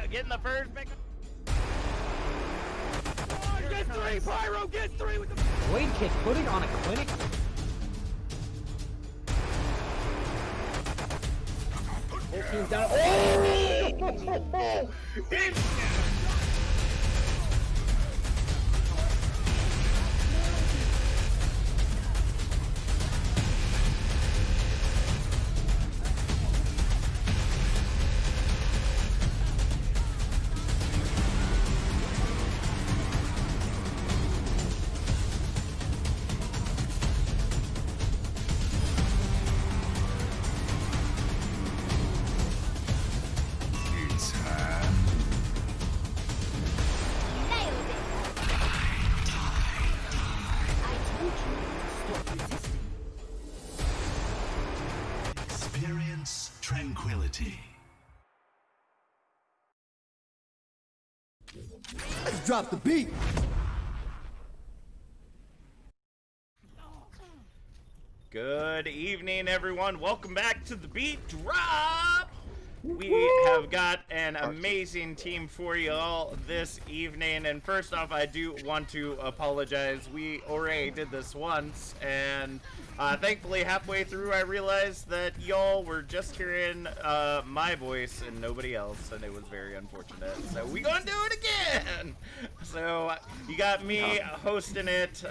getting the first pick. Get three, Pyro! Get three with the Blade kick, putting on a clinic. Whole team's down. Oh! Experience tranquility. Let's drop the beat! Good evening, everyone. Welcome back to the Beat Drop. We have got an amazing team for you all this evening. And first off, I do want to apologize. We already did this once, and thankfully halfway through I realized that y'all were just hearing my voice and nobody else, and it was very unfortunate. So we gonna do it again. So you got me hosting it,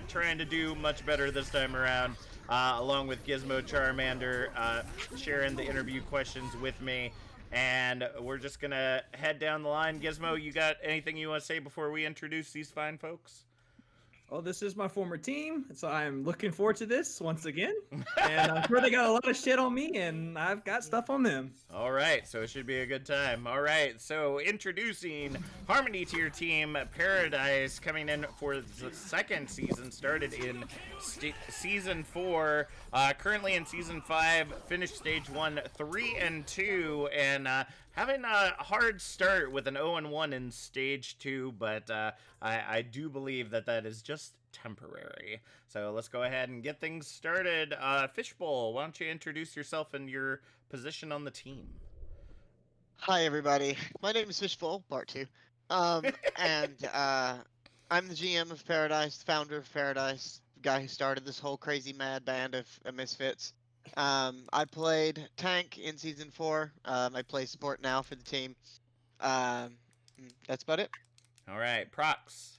trying to do much better this time around. Along with Gizmo Charmander, sharing the interview questions with me. And we're just going to head down the line. Gizmo, you got anything you want to say before we introduce these fine folks? Oh, this is my former team, so I'm looking forward to this once again. And I'm sure they got a lot of shit on me, and I've got stuff on them. All right, so it should be a good time. All right, so introducing Harmony Tier Team Paradise, coming in for the second season, started in Season 4, currently in Season 5, finished Stage 1, 3 and 2, and having a hard start with an 0-1 in Stage 2, but I do believe that that is just temporary. So let's go ahead and get things started. Fishbowl, why don't you introduce yourself and your position on the team? Hi everybody, my name is Fishbowl, part 2, and I'm the GM of Paradise, the founder of Paradise, the guy who started this whole crazy mad band of misfits. I played tank in Season 4, I play support now for the team. That's about it. Alright, Prox.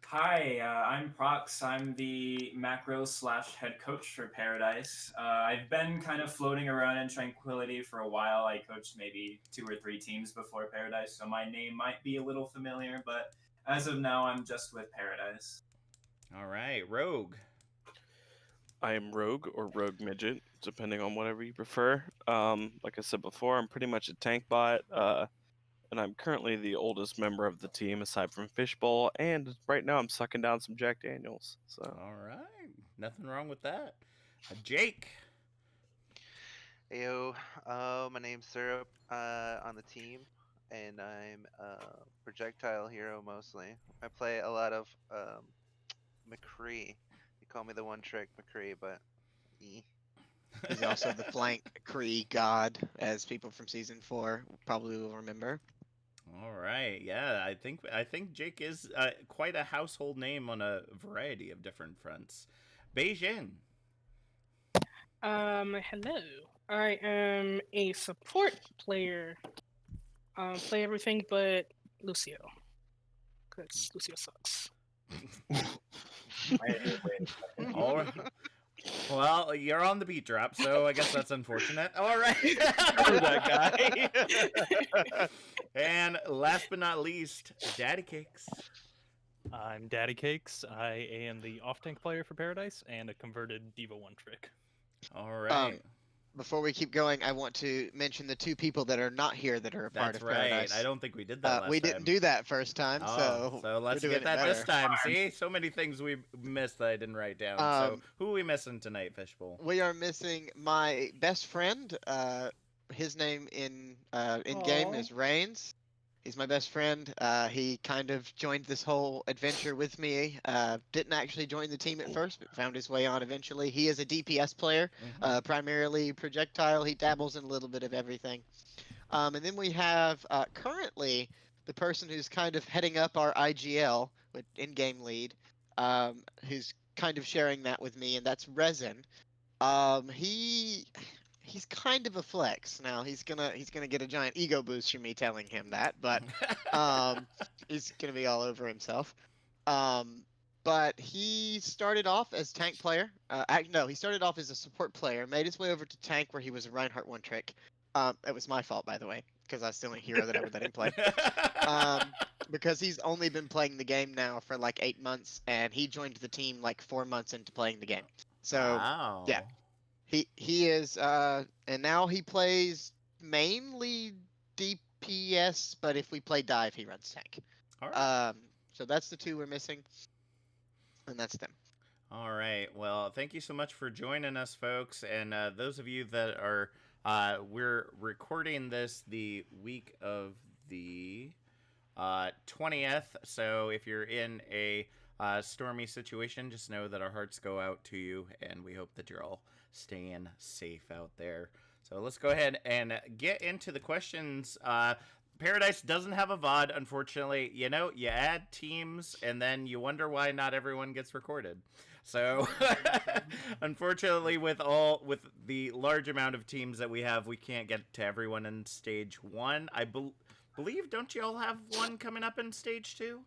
Hi, I'm Prox. I'm the macro / head coach for Paradise. I've been kind of floating around in Tranquility for a while. I coached maybe 2 or 3 teams before Paradise, so my name might be a little familiar, but as of now, I'm just with Paradise. Alright, Rogue. I am Rogue or Rogue Midget, depending on whatever you prefer. Like I said before, I'm pretty much a tank bot. And I'm currently the oldest member of the team aside from Fishbowl, and right now I'm sucking down some Jack Daniels. So Alright, nothing wrong with that. Jake. Heyo, my name's Syrup on the team, and I'm a projectile hero mostly. I play a lot of McCree. You call me the one trick McCree, but He's also the flank Kree god, as people from Season 4 probably will remember. All right, yeah, I think Jake is quite a household name on a variety of different fronts. Beijing. Hello. I am a support player. Play everything but Lucio, because Lucio sucks. All right. Well, you're on the beat drop, so I guess that's unfortunate. All right. That guy. And last but not least, Daddy Cakes. I'm Daddy Cakes. I am the off-tank player for Paradise and a converted Diva 1 trick. All right. Before we keep going, I want to mention the 2 people that are not here that are a part of Paradise. I don't think we did that last time. We didn't do that first time, so let's get that this time. See, so many things we missed that I didn't write down. So who are we missing tonight, Fishbowl? We are missing my best friend. His name in game is Reigns. He's my best friend. He kind of joined this whole adventure with me. Didn't actually join the team at first, but found his way on eventually. He is a DPS player, primarily projectile. He dabbles in a little bit of everything. And then we have currently the person who's kind of heading up our IGL, with in-game lead, who's kind of sharing that with me, and that's Resin. He's kind of a flex. Now he's gonna get a giant ego boost from me telling him that, but he's gonna be all over himself. Um, but he started off as tank player. No, he started off as a support player. Made his way over to tank, where he was a Reinhardt one trick. It was my fault, by the way, because I was the only hero that ever let him play. Because he's only been playing the game now for like 8 months, and he joined the team like 4 months into playing the game. So Wow. yeah, he is, and now he plays mainly DPS, but if we play dive, he runs tank. All right. So that's the two we're missing, and that's them. All right. Well, thank you so much for joining us, folks. And those of you that are, we're recording this the week of the 20th. So if you're in a stormy situation, just know that our hearts go out to you, and we hope that you're all staying safe out there. So let's go ahead and get into the questions. Paradise doesn't have a VOD, unfortunately. You know, you add teams, and then you wonder why not everyone gets recorded. So, unfortunately, with the large amount of teams that we have, we can't get to everyone in stage 1. I believe, don't you all have one coming up in stage 2?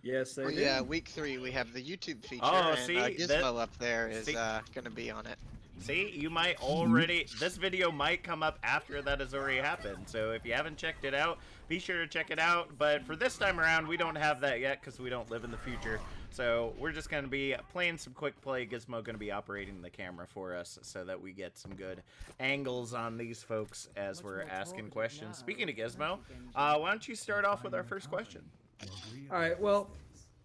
Yes, they do. Yeah, week 3 we have the YouTube feature, Oh, and see, Gizmo up there is gonna be on it. See, you might already, this video might come up after that has already happened. So if you haven't checked it out, be sure to check it out. But for this time around, we don't have that yet because we don't live in the future. So we're just going to be playing some quick play. Gizmo going to be operating the camera for us so that we get some good angles on these folks as we're asking questions. Speaking of Gizmo, why don't you start off with our first question? All right. Well,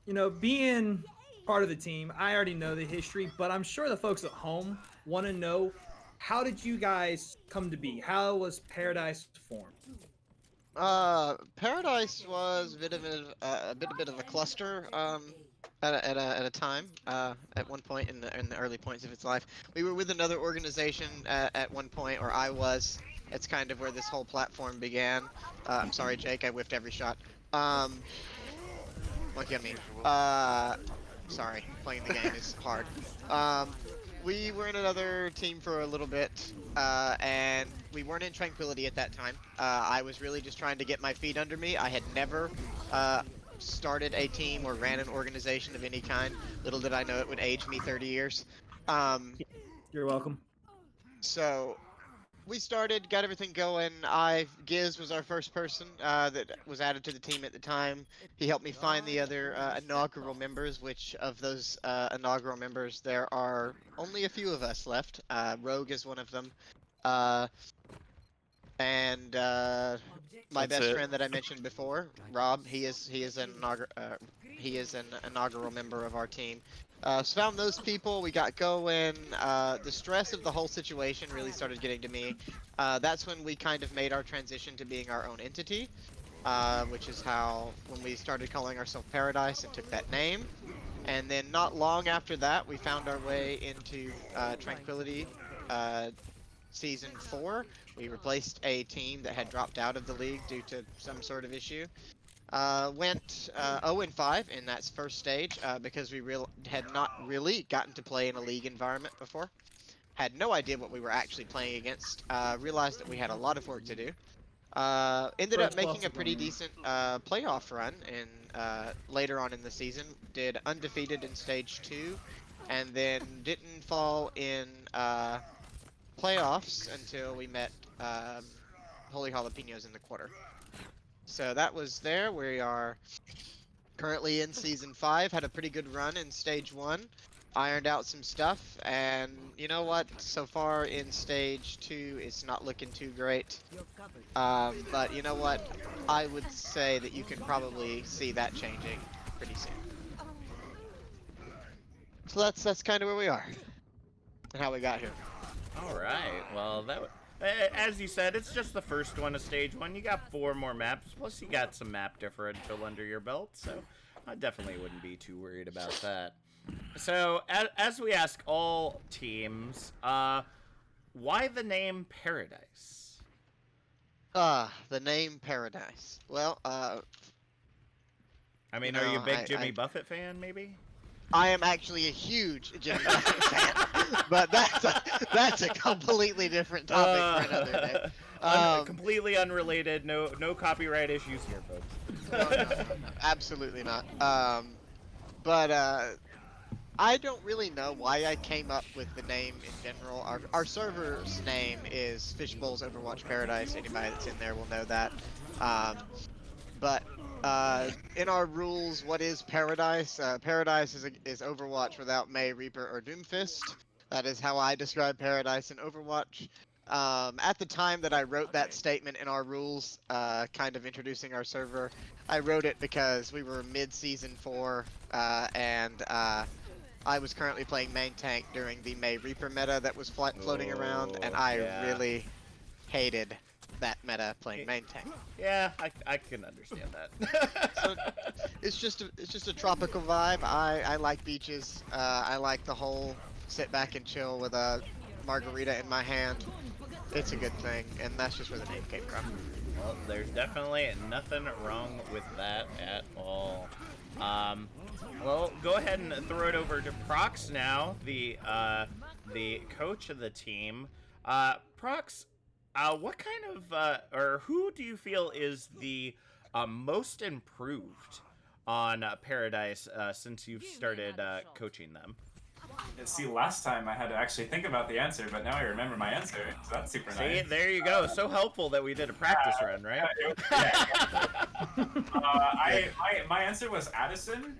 you know, being part of the team, I already know the history, but I'm sure the folks at home want to know, how did you guys come to be? How was Paradise formed? Paradise was a bit of a cluster. At a time, at one point in the early points of its life, we were with another organization at one point, or I was. It's kind of where this whole platform began. I'm sorry, Jake, I whiffed every shot. Look at me. Sorry, playing the game is hard. We were in another team for a little bit, and we weren't in Tranquility at that time. I was really just trying to get my feet under me. I had never started a team or ran an organization of any kind. Little did I know it would age me 30 years. You're welcome. So we started, got everything going. Giz was our first person that was added to the team at the time. He helped me find the other inaugural members, which of those inaugural members, there are only a few of us left. Rogue is one of them. And my best friend that I mentioned before, Rob, he is an inaugural member of our team. So found those people, we got going. The stress of the whole situation really started getting to me. That's when we kind of made our transition to being our own entity, which is how, when we started calling ourselves Paradise, it took that name. And then not long after that, we found our way into Tranquility Season 4. We replaced a team that had dropped out of the league due to some sort of issue. Went 0-5 in that first stage because we had not really gotten to play in a league environment before. Had no idea what we were actually playing against. Realized that we had a lot of work to do. Ended up making a pretty decent playoff run later on in the season. Did undefeated in stage 2, and then didn't fall in playoffs until we met Holy Jalapenos in the quarter. So that was there. We are currently in Season 5, had a pretty good run in Stage 1, ironed out some stuff, and you know what? So far in Stage 2, it's not looking too great. But you know what? I would say that you can probably see that changing pretty soon. So that's kind of where we are, and how we got here. All right. Well, as you said, it's just the first one of stage 1. You got 4 more maps, plus you got some map differential under your belt, so I definitely wouldn't be too worried about that. So, as we ask all teams, why the name Paradise? The name Paradise. Well, I mean, you are you a know, big Jimmy Buffett fan, maybe? I am actually a huge Jimmy Buffett fan, but that's a completely different topic for another day. Completely unrelated. No copyright issues here, folks. No, absolutely not. But I don't really know why I came up with the name in general. Our server's name is Fishbowl's Overwatch Paradise. Anybody that's in there will know that. But in our rules, what is Paradise? Paradise is Overwatch without May, Reaper, or Doomfist. That is how I describe Paradise in Overwatch. At the time that I wrote that statement in our rules, kind of introducing our server, I wrote it because we were mid-season 4, and I was currently playing main tank during the May Reaper meta that was floating around, and I really hated that meta playing main tank. Yeah, I can understand that. So it's just a tropical vibe. I like beaches. I like the whole sit back and chill with a margarita in my hand. It's a good thing, and that's just where the name came from. Well, there's definitely nothing wrong with that at all. Well, go ahead and throw it over to Prox now, the coach of the team. Prox, what kind of or who do you feel is the most improved on Paradise since you've started coaching them? See, last time I had to actually think about the answer, but now I remember my answer, so that's super nice. See, there you go. So helpful that we did a practice run, right? My answer was Addison.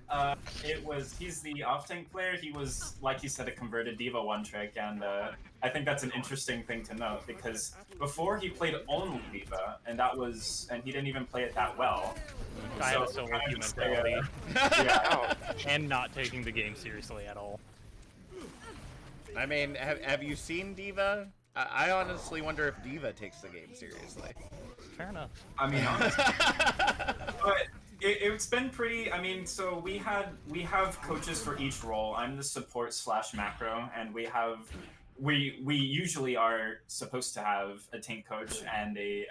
He's the off-tank player. He was, like you said, a converted D.Va one-trick, and I think that's an interesting thing to note, because before he played only D.Va, and he didn't even play it that well. I have a solo queue mentality. And not taking the game seriously at all. I mean, have you seen D.Va? I honestly wonder if D.Va takes the game seriously. Fair enough. I mean, honestly. But it's been pretty. I mean, so we have coaches for each role. I'm the support / macro, and we usually are supposed to have a tank coach and a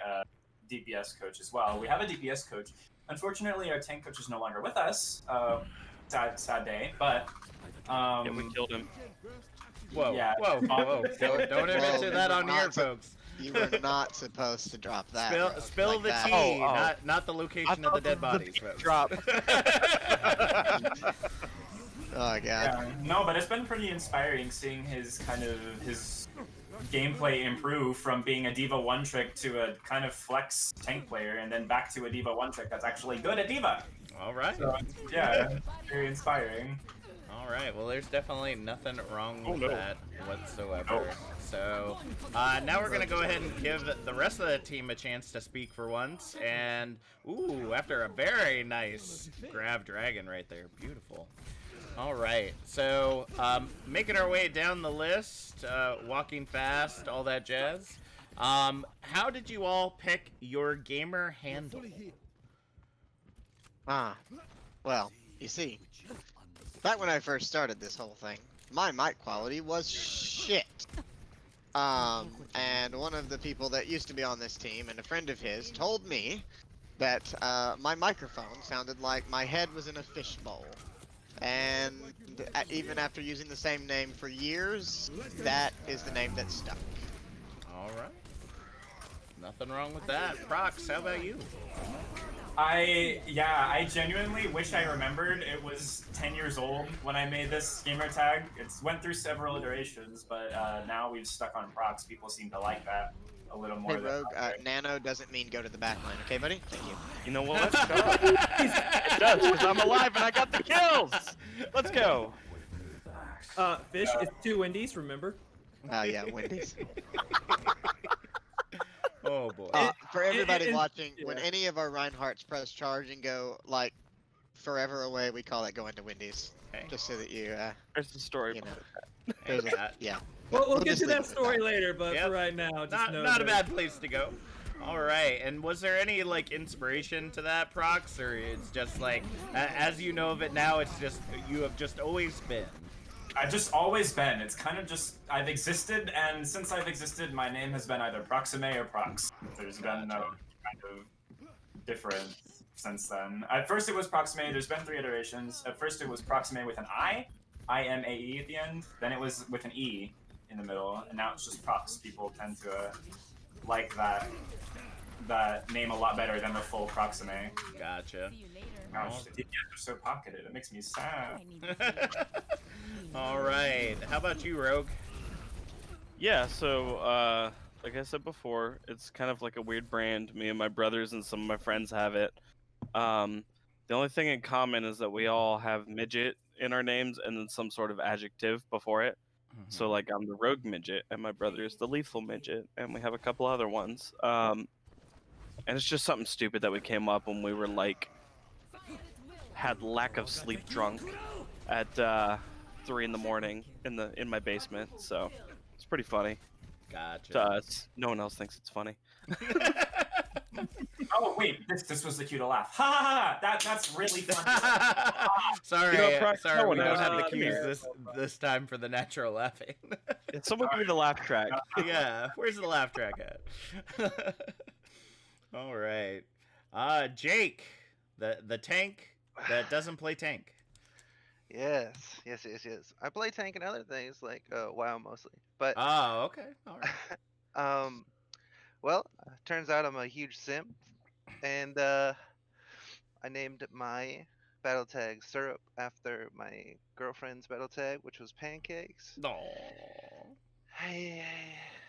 DPS coach as well. We have a DPS coach. Unfortunately, our tank coach is no longer with us. Sad day, but yeah, we killed him. Whoa, yeah. whoa. Don't mention that on here, folks. You were not supposed to drop that. Spill the tea, not the location of the dead bodies, folks. Drop. Oh god. Yeah, no, but it's been pretty inspiring seeing his gameplay improve from being a D.Va one-trick to a kind of flex tank player, and then back to a D.Va one-trick that's actually good at D.Va. All right. So, yeah, very inspiring. All right. Well, there's definitely nothing wrong with that whatsoever. So now we're gonna go ahead and give the rest of the team a chance to speak for once. And ooh, after a very nice grab dragon right there, beautiful. All right. So making our way down the list, walking fast, all that jazz. How did you all pick your gamer handle? Well, you see, back when I first started this whole thing, my mic quality was shit. And one of the people that used to be on this team and a friend of his told me that my microphone sounded like my head was in a fishbowl. And even after using the same name for years, that is the name that stuck. All right. Nothing wrong with that. Prox, how about you? I genuinely wish I remembered. It was 10 years old when I made this gamer tag. It's went through several iterations, but now we've stuck on Prox. People seem to like that a little more. Hey Rogue, nano doesn't mean go to the back line, okay buddy? Thank you. You know what? Let's go. It does, because I'm alive and I got the kills! Let's go. Fish, it's 2 Wendy's, remember? Yeah, Wendy's. Oh boy. For everybody watching, when any of our Reinhardts press charge and go like forever away, we call that going to Wendy's. Okay. Just so that you There's the story. you know, there's a, yeah. We'll get just to leave that it at story that. later, but Yep. for right now, just know Not a that- bad place to go. All right. And was there any like inspiration to that, Prox, or it's just like as you know of it now, it's just you have just always been? I've just always been. It's kind of just I've existed, and since I've existed, my name has been either Proxime or Prox. There's been no kind of difference since then. At first, it was Proxime. There's been 3 iterations. At first, it was Proxime with an I-M-A-E at the end. Then it was with an E in the middle, and now it's just Prox. People tend to like that name a lot better than the full Proxime. Gotcha. Gosh, the DPS are so pocketed. It makes me sad. All right. How about you, Rogue? Yeah, so like I said before, it's kind of like a weird brand. Me and my brothers and some of my friends have it. The only thing in common is that we all have midget in our names and then some sort of adjective before it. So like I'm the rogue midget and my brother is the lethal midget, and we have a couple other ones. And it's just something stupid that we came up when we were like had lack of sleep drunk at 3 in the morning in my basement. So it's pretty funny. Gotcha. To us, no one else thinks it's funny. Oh wait, this was the cue to laugh. Ha ha ha! That's really fun. Sorry, sorry, no we one don't knows. have the cues this time for the natural laughing. Someone give me the laugh track. Yeah, where's the laugh track at? All right, Jake, the tank that doesn't play tank. Yes. I play tank and other things like WoW mostly, but Oh, okay, all right. well, turns out I'm a huge simp, and I named my battle tag Syrup after my girlfriend's battle tag, which was Pancakes. No.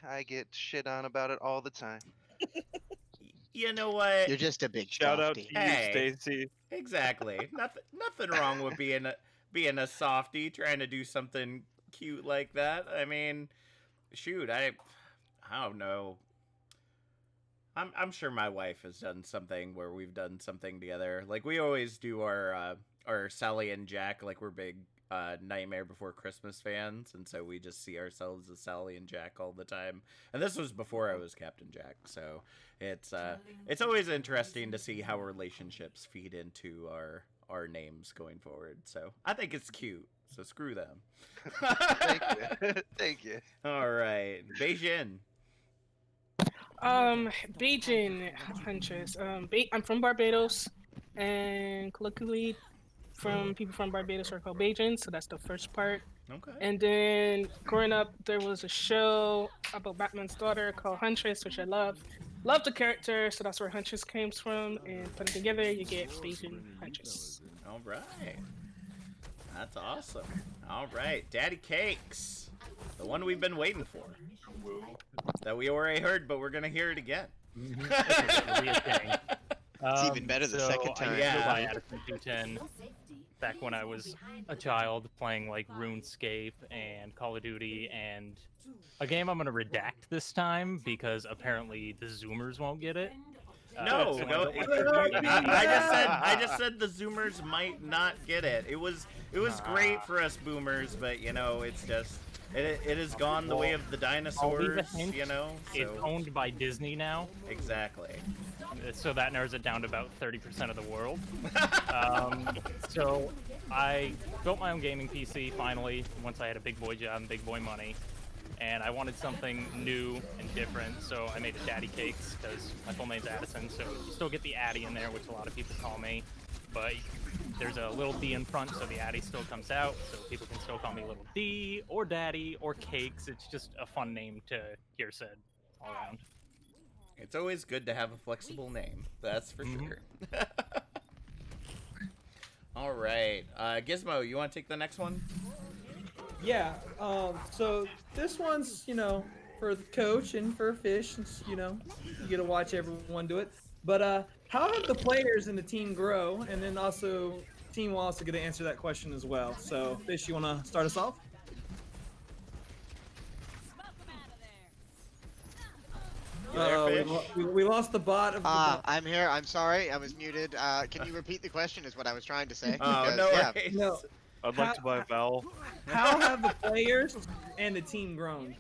I get shit on about it all the time. You know what? You're just a big Shout out to softy. you, Hey. Stacy. Exactly. Nothing wrong with being a softie, trying to do something cute like that. I mean, shoot, I don't know. I'm sure my wife has done something where we've done something together. Like we always do our Sally and Jack, like we're big Nightmare Before Christmas fans, and so we just see ourselves as Sally and Jack all the time. And this was before I was Captain Jack, so it's always interesting to see how relationships feed into our names going forward. So I think it's cute. So screw them. Thank you. Thank you. All right, Beijing. Beijing Huntress. I'm from Barbados, and colloquially, people from Barbados are called Bajans, so that's the first part. Okay. And then growing up, there was a show about Batman's daughter called Huntress, which I love. Love the character, so that's where Huntress came from. And put it together, you get Beijing Huntress. All right. That's awesome. All right, Daddy Cakes, the one we've been waiting for. That we already heard, but we're gonna hear it again. It'll be a thing. It's even better the second time. I Yeah. used to buy Addison 210 back when I was a child playing like RuneScape and Call of Duty, and a game I'm gonna redact this time because apparently the Zoomers won't get it. No, so no. I just said the Zoomers might not get it. It was great for us Boomers, but you know, it's just it has gone the way of the I'll leave a dinosaurs. hint. You know, It's so owned by Disney now, exactly. so that narrows it down to about 30% of the world. So I built my own gaming PC finally once I had a big boy job and big boy money, and I wanted something new and different, so I made a Daddy Cakes because my full name's Addison, so you still get the Addy in there, which a lot of people call me, but there's a little D in front, so the Addy still comes out, so people can still call me Little D, or Daddy, or Cakes. It's just a fun name to hear said all around. It's always good to have a flexible name. That's for sure. All right, Gizmo, you want to take the next one? Yeah. So this one's, for the coach and for Fish, since, you get to watch everyone do it. But how have the players in the team grow? And then also, team will also get to answer that question as well. So Fish, you want to start us off? You there, Fish? We lost the bot of the bot. I'm here. I'm sorry. I was muted. Can you repeat the question is what I was trying to say? Oh, Because, no yeah. worries. No. I'd like to buy a vowel. How have the players and the team grown?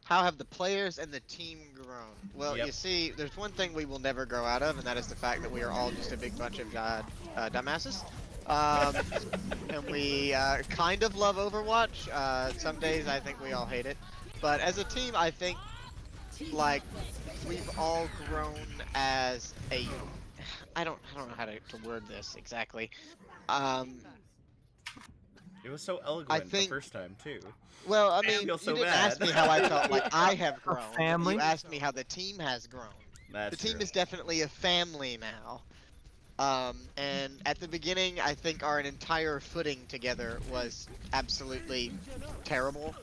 How have the players and the team grown? Well, Yep. you see, there's one thing we will never grow out of, and that is the fact that we are all just a big bunch of dumbasses. And we kind of love Overwatch. Some days I think we all hate it, but as a team, I think like we've all grown as a. I don't know how to word this exactly. It was so I eloquent the think. first time too. Well, I I mean, feel you so didn't bad. ask me how I felt like I have A grown. family. You asked me how the team has grown. That's The team true. is definitely a family now. And at the beginning, I think our entire footing together was absolutely terrible.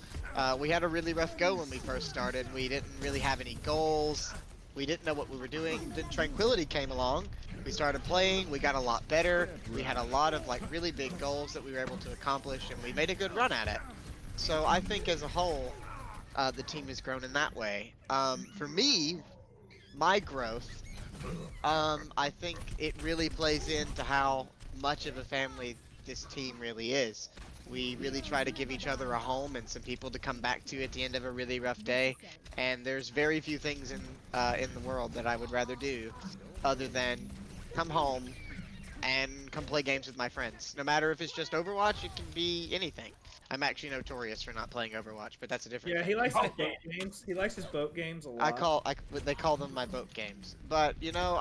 We had a really rough go when we first started. We didn't really have any goals. We didn't know what we were doing. Then Tranquility came along. We started playing. We got a lot better. We had a lot of like really big goals that we were able to accomplish, and we made a good run at it. So I think as a whole, the team has grown in that way. For me, my growth, I think it really plays into how much of a family this team really is. We really try to give each other a home and some people to come back to at the end of a really rough day. And there's very few things in the world that I would rather do other than come home and come play games with my friends. No matter if it's just Overwatch, it can be anything. I'm actually notorious for not playing Overwatch, but that's a different Yeah, thing. he likes his boat games. He likes his boat games a lot. They call them my boat games. But you know,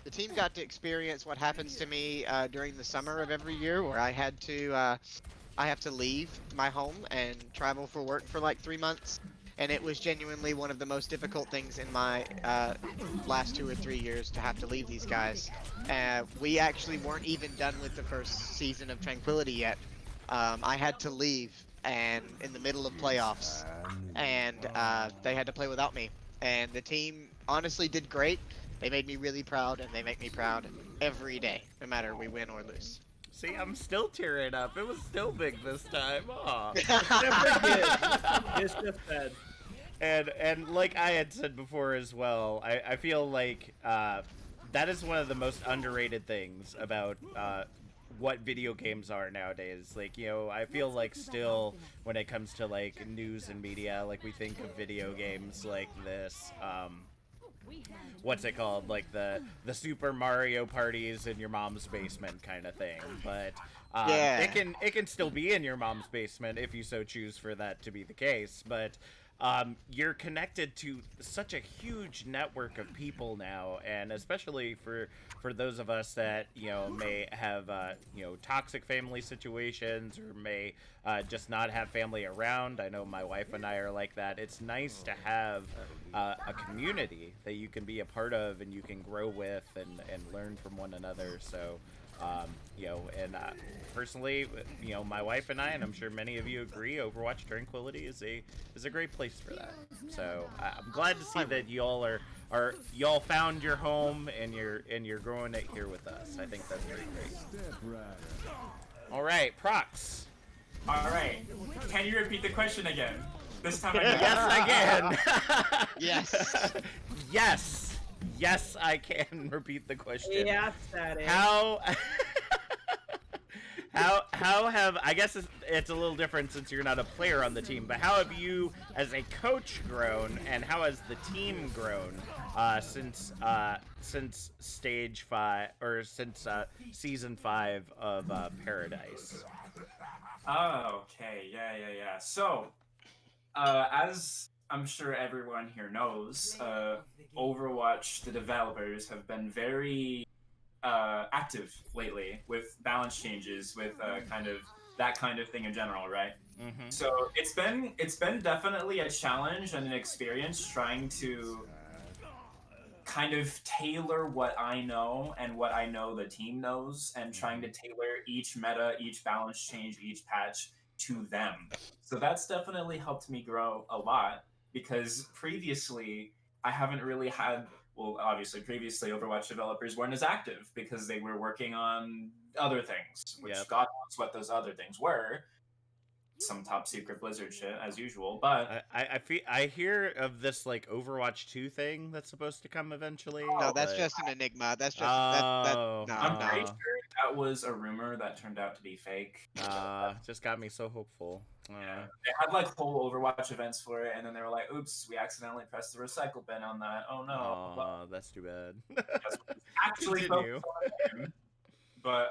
the team got to experience what happens to me during the summer of every year, where I have to leave my home and travel for work for like 3 months, and it was genuinely one of the most difficult things in my last 2 or 3 years to have to leave these guys. We actually weren't even done with the first season of Tranquility yet. I had to leave and in the middle of playoffs, and they had to play without me. And the team honestly did great. They made me really proud, and they make me proud every day, no matter we win or lose. See, I'm still tearing up. It was still big this time. Aw. Never good. It's just bad. And like I had said before as well, I feel like that is one of the most underrated things about what video games are nowadays. Like, you know, I feel like still when it comes to like news and media, like we think of video games like this what's it called, like the Super Mario parties in your mom's basement kind of thing. But Yeah. it can still be in your mom's basement if you so choose for that to be the case. But you're connected to such a huge network of people now, and especially for those of us that, you know, may have you know, toxic family situations or may just not have family around. I know my wife and I are like that. It's nice to have a community that you can be a part of and you can grow with and learn from one another. So you know, and personally, you know, my wife and I, and I'm sure many of you agree, Overwatch Tranquility is a great place for that. So I'm glad to see that y'all are y'all found your home and you're growing it here with us. I think that's very great. All right, Prox. All right. Can you repeat the question again? This time I Yes, I can. Yes. Yes. Yes, I can repeat the question. Yeah, that is. How have, I guess it's a little different since you're not a player on the team, but how have you as a coach grown, and how has the team grown since stage 5 or since season 5 of Paradise? Oh, okay. Yeah. So, as I'm sure everyone here knows, Overwatch, the developers, have been very active lately with balance changes, with kind of that kind of thing in general, right? Mm-hmm. So it's been definitely a challenge and an experience trying to kind of tailor what I know and what I know the team knows, and trying to tailor each meta, each balance change, each patch to them. So that's definitely helped me grow a lot, because previously I haven't really had, well, obviously previously Overwatch developers weren't as active because they were working on other things, which Yep. God knows what those other things were. Some top secret Blizzard shit as usual, but I hear of this like Overwatch 2 thing that's supposed to come eventually. No, that's but- just an enigma. That's just Oh, no, I'm pretty no. sure that was a rumor that turned out to be fake. Just got me so hopeful. Yeah. They had like whole Overwatch events for it, and then they were like, "Oops, we accidentally pressed the recycle bin on that. Oh no!" Well, That's too bad. that's what was actually Continue. focused on the game. But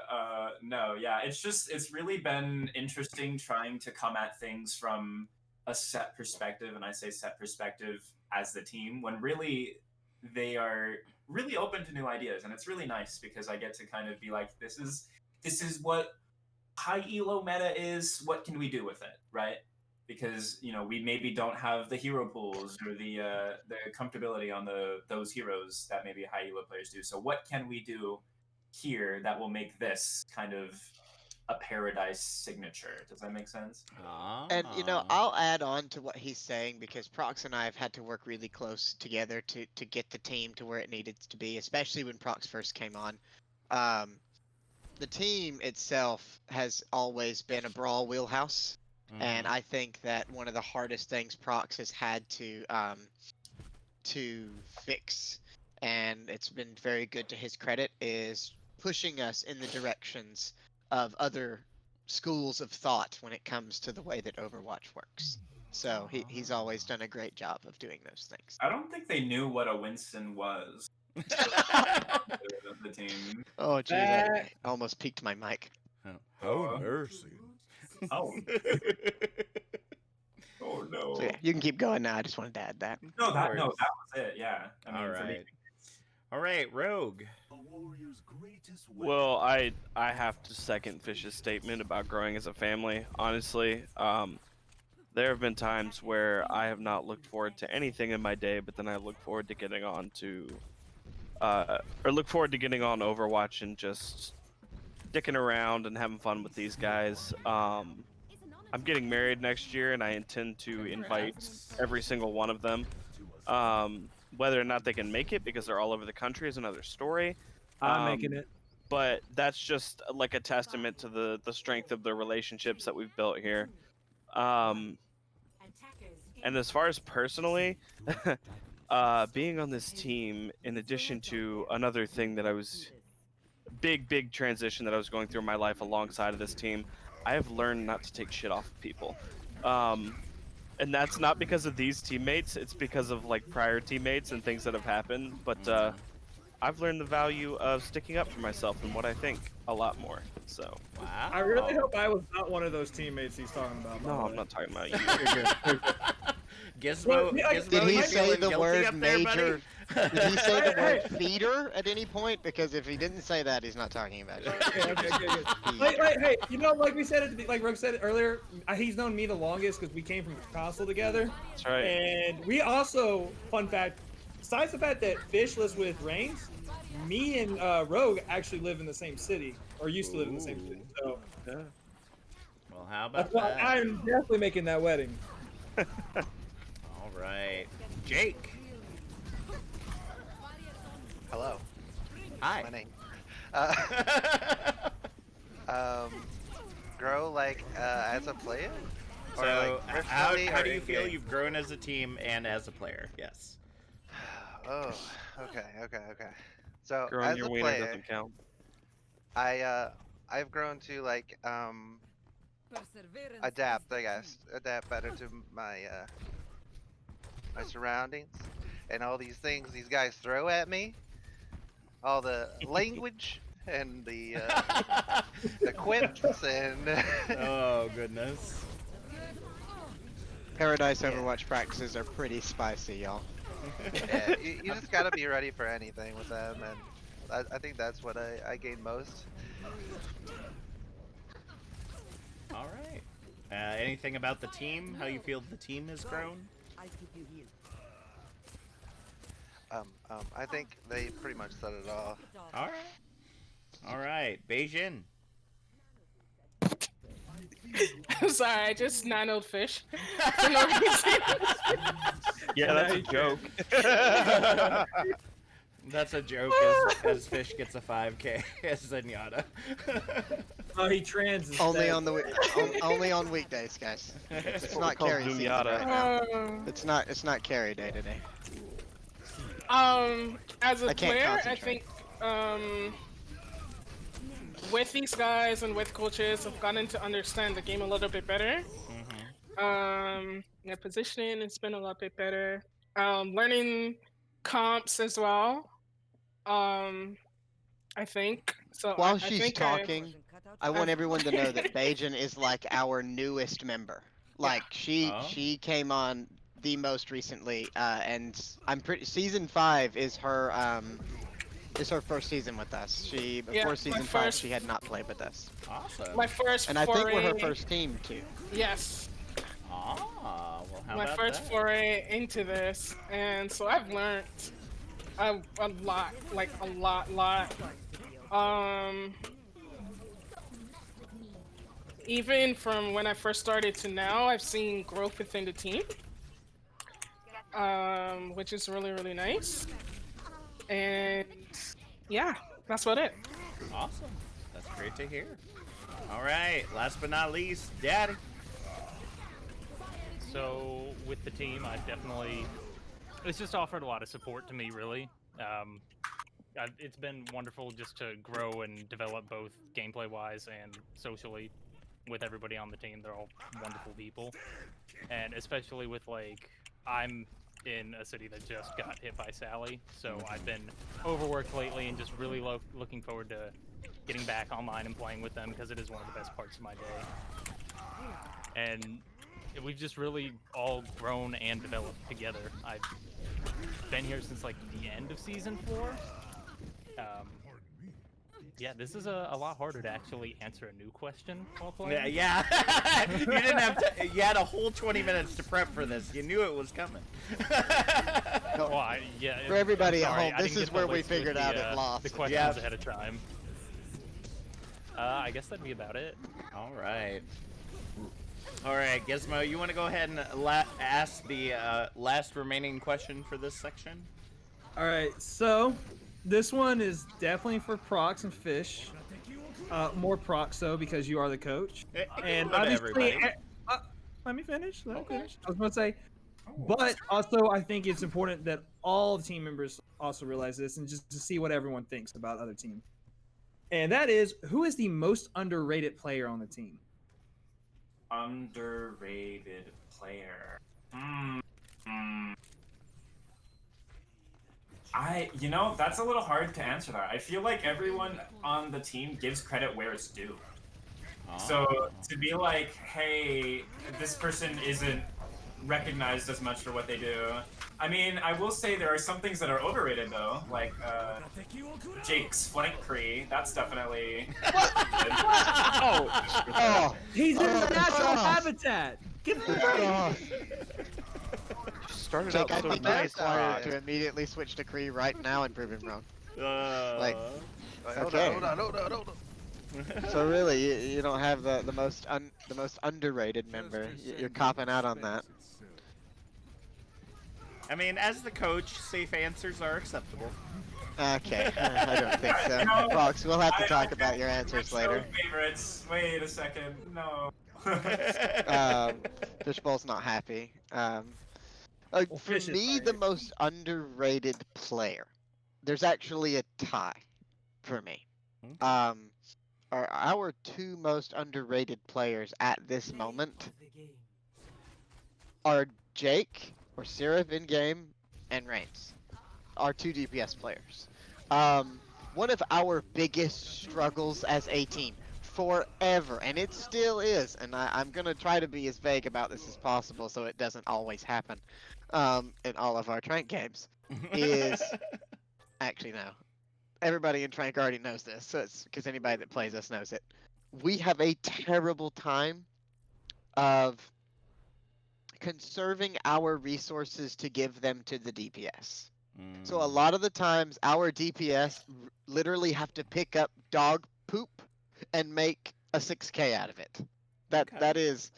no, yeah, it's really been interesting trying to come at things from a set perspective, and I say set perspective as the team, when really they are really open to new ideas, and it's really nice because I get to kind of be like, this is what high elo meta is. What can we do with it, right? Because we maybe don't have the hero pools or the comfortability on those heroes that maybe high elo players do. So what can we do here that will make this kind of a paradise signature? Does that make sense? And I'll add on to what he's saying because Prox and I have had to work really close together to get the team to where it needed to be, especially when Prox first came on. The team itself has always been a brawl wheelhouse, and I think that one of the hardest things Prox has had to fix, and it's been very good to his credit, is pushing us in the directions of other schools of thought when it comes to the way that Overwatch works. So he's always done a great job of doing those things. I don't think they knew what a Winston was. The team. Oh, geez, I almost peaked my mic. Oh, mercy. Oh. Oh no. So yeah, you can keep going now. I just wanted to add that. No, that was it. Yeah. I mean, for me, All right, Rogue. Well, I have to second Fish's statement about growing as a family. Honestly, there have been times where I have not looked forward to anything in my day, but then I look forward to getting on Overwatch and just dicking around and having fun with these guys. I'm getting married next year, and I intend to invite every single one of them. Whether or not they can make it because they're all over the country is another story. I'm making it. But that's just like a testament to the strength of the relationships that we've built here. And as far as personally, being on this team, in addition to another thing that I was big transition that I was going through in my life alongside of this team, I have learned not to take shit off of people. And that's not because of these teammates, it's because of like prior teammates and things that have happened. But I've learned the value of sticking up for myself and what I think a lot more. So wow. I really hope I was not one of those teammates he's talking about. No, I'm not talking about you. You're good. Gizmo, Did he you say feeling the guilty word up there, buddy? major? Did he say the word feeder at any point? Because if he didn't say that, he's not talking about you. Okay, good. Hey, like we said like Rogue said it earlier, he's known me the longest because we came from console together. That's right. And we also, fun fact, besides the fact that Fish lives with Reigns, me and Rogue actually live in the same city, or used to live in the same city. So Yeah. Well, how about that's why that? I'm definitely making that wedding. All right, Jake. Hello. Hi. My name. Grow like as a player? Or So, like how personally or do you feel in-game? you've grown as a team and as a player? Yes. Oh, okay. So Growing as your a wiener player, doesn't count. I've grown to like adapt, I guess, adapt better to my my surroundings and all these things these guys throw at me, all the language and the quips and Oh goodness. Paradise Overwatch practices are pretty spicy, y'all. yeah, you just gotta be ready for anything with them, and I think that's what I gain most. All right. Anything about the team? How you feel the team has grown? I think they pretty much said it all. All right. All right, Beijing. I'm sorry, I just nanoed Fish for no reason. Yeah, that's a joke. That's a joke as Fish gets a 5K as Zenyatta. Oh, he trans instead. Only on weekdays, guys. It's not called carry season Zenyatta. right now. It's not carry day today. As a I can't player, I concentrate. think with these guys and with coaches, I've gotten to understand the game a little bit better. Yeah, positioning has been a lot bit better. Learning comps as well. I think So While I she's think talking, I want I've- everyone to know that Bajan is like our newest member. Like Oh. she came on the most recently, and I'm pretty. Season 5 is her first season with us. Before my season 5, first she had not played with us, Awesome. my first and I think we're her foray. first team too. Yes, Ah, well, how my about first that? foray into this, and so I've learned a lot, like a lot. Um, even from when I first started to now, I've seen growth within the team, which is really nice. And yeah, that's about it. Awesome. That's great to hear. All right, last but not least, Daddy. So with the team, I've definitely it's just offered a lot of support to me, really. It's been wonderful just to grow and develop both gameplay-wise and socially with everybody on the team. They're all wonderful people, and especially with I'm in a city that just got hit by Sally, so I've been overworked lately and just really looking forward to getting back online and playing with them because it is one of the best parts of my day. And we've just really all grown and developed together. I've been here since like the end of season 4. Yeah, this is a lot harder to actually answer a new question while playing. Yeah. You didn't have to. You had a whole 20 minutes to prep for this. You knew it was coming. Well, For everybody I'm at sorry, home, I this didn't is get the where we list with figured the, out it lost. the questions ahead of time. I guess that'd be about it. All right. All right, Gizmo, you want to go ahead and ask the last remaining question for this section? All right, so this one is definitely for Prox and Fish. More Prox, though, because you are the coach. And Hello to obviously, everybody. let me finish. Okay. I was going to say, but also I think it's important that all the team members also realize this and just to see what everyone thinks about other team. And that is, who is the most underrated player on the team? Underrated player. That's a little hard to answer that. I feel like everyone on the team gives credit where it's due. So to be like, hey, this person isn't recognized as much for what they do. I mean, I will say there are some things that are overrated though, like Jake's flank Kree. That's definitely. He's in the natural habitat. Give him a break. Started Jake, out I so think you're nice. required to immediately switch to Kree right now and prove him wrong. Like, Hold okay. on. So really, you don't have the most underrated member. You're copping out on that. I mean, as the coach, safe answers are acceptable. Okay, I don't think so. Fox, we'll have to talk about your answers later. Favorites. Wait a second. No. Fishbowl's not happy. For Fish is me, right the here. most underrated player. There's actually a tie for me. Our two most underrated players at this moment are Jake or Sirif in game and Reigns, our two DPS players. One of our biggest struggles as a team forever, and it still is, and I'm gonna try to be as vague about this as possible so it doesn't always happen in all of our Trank games, is actually no. Everybody in Trank already knows this, so it's because anybody that plays us knows it. We have a terrible time of conserving our resources to give them to the DPS. So a lot of the times our DPS literally have to pick up dog poop and make a 6k out of it. That is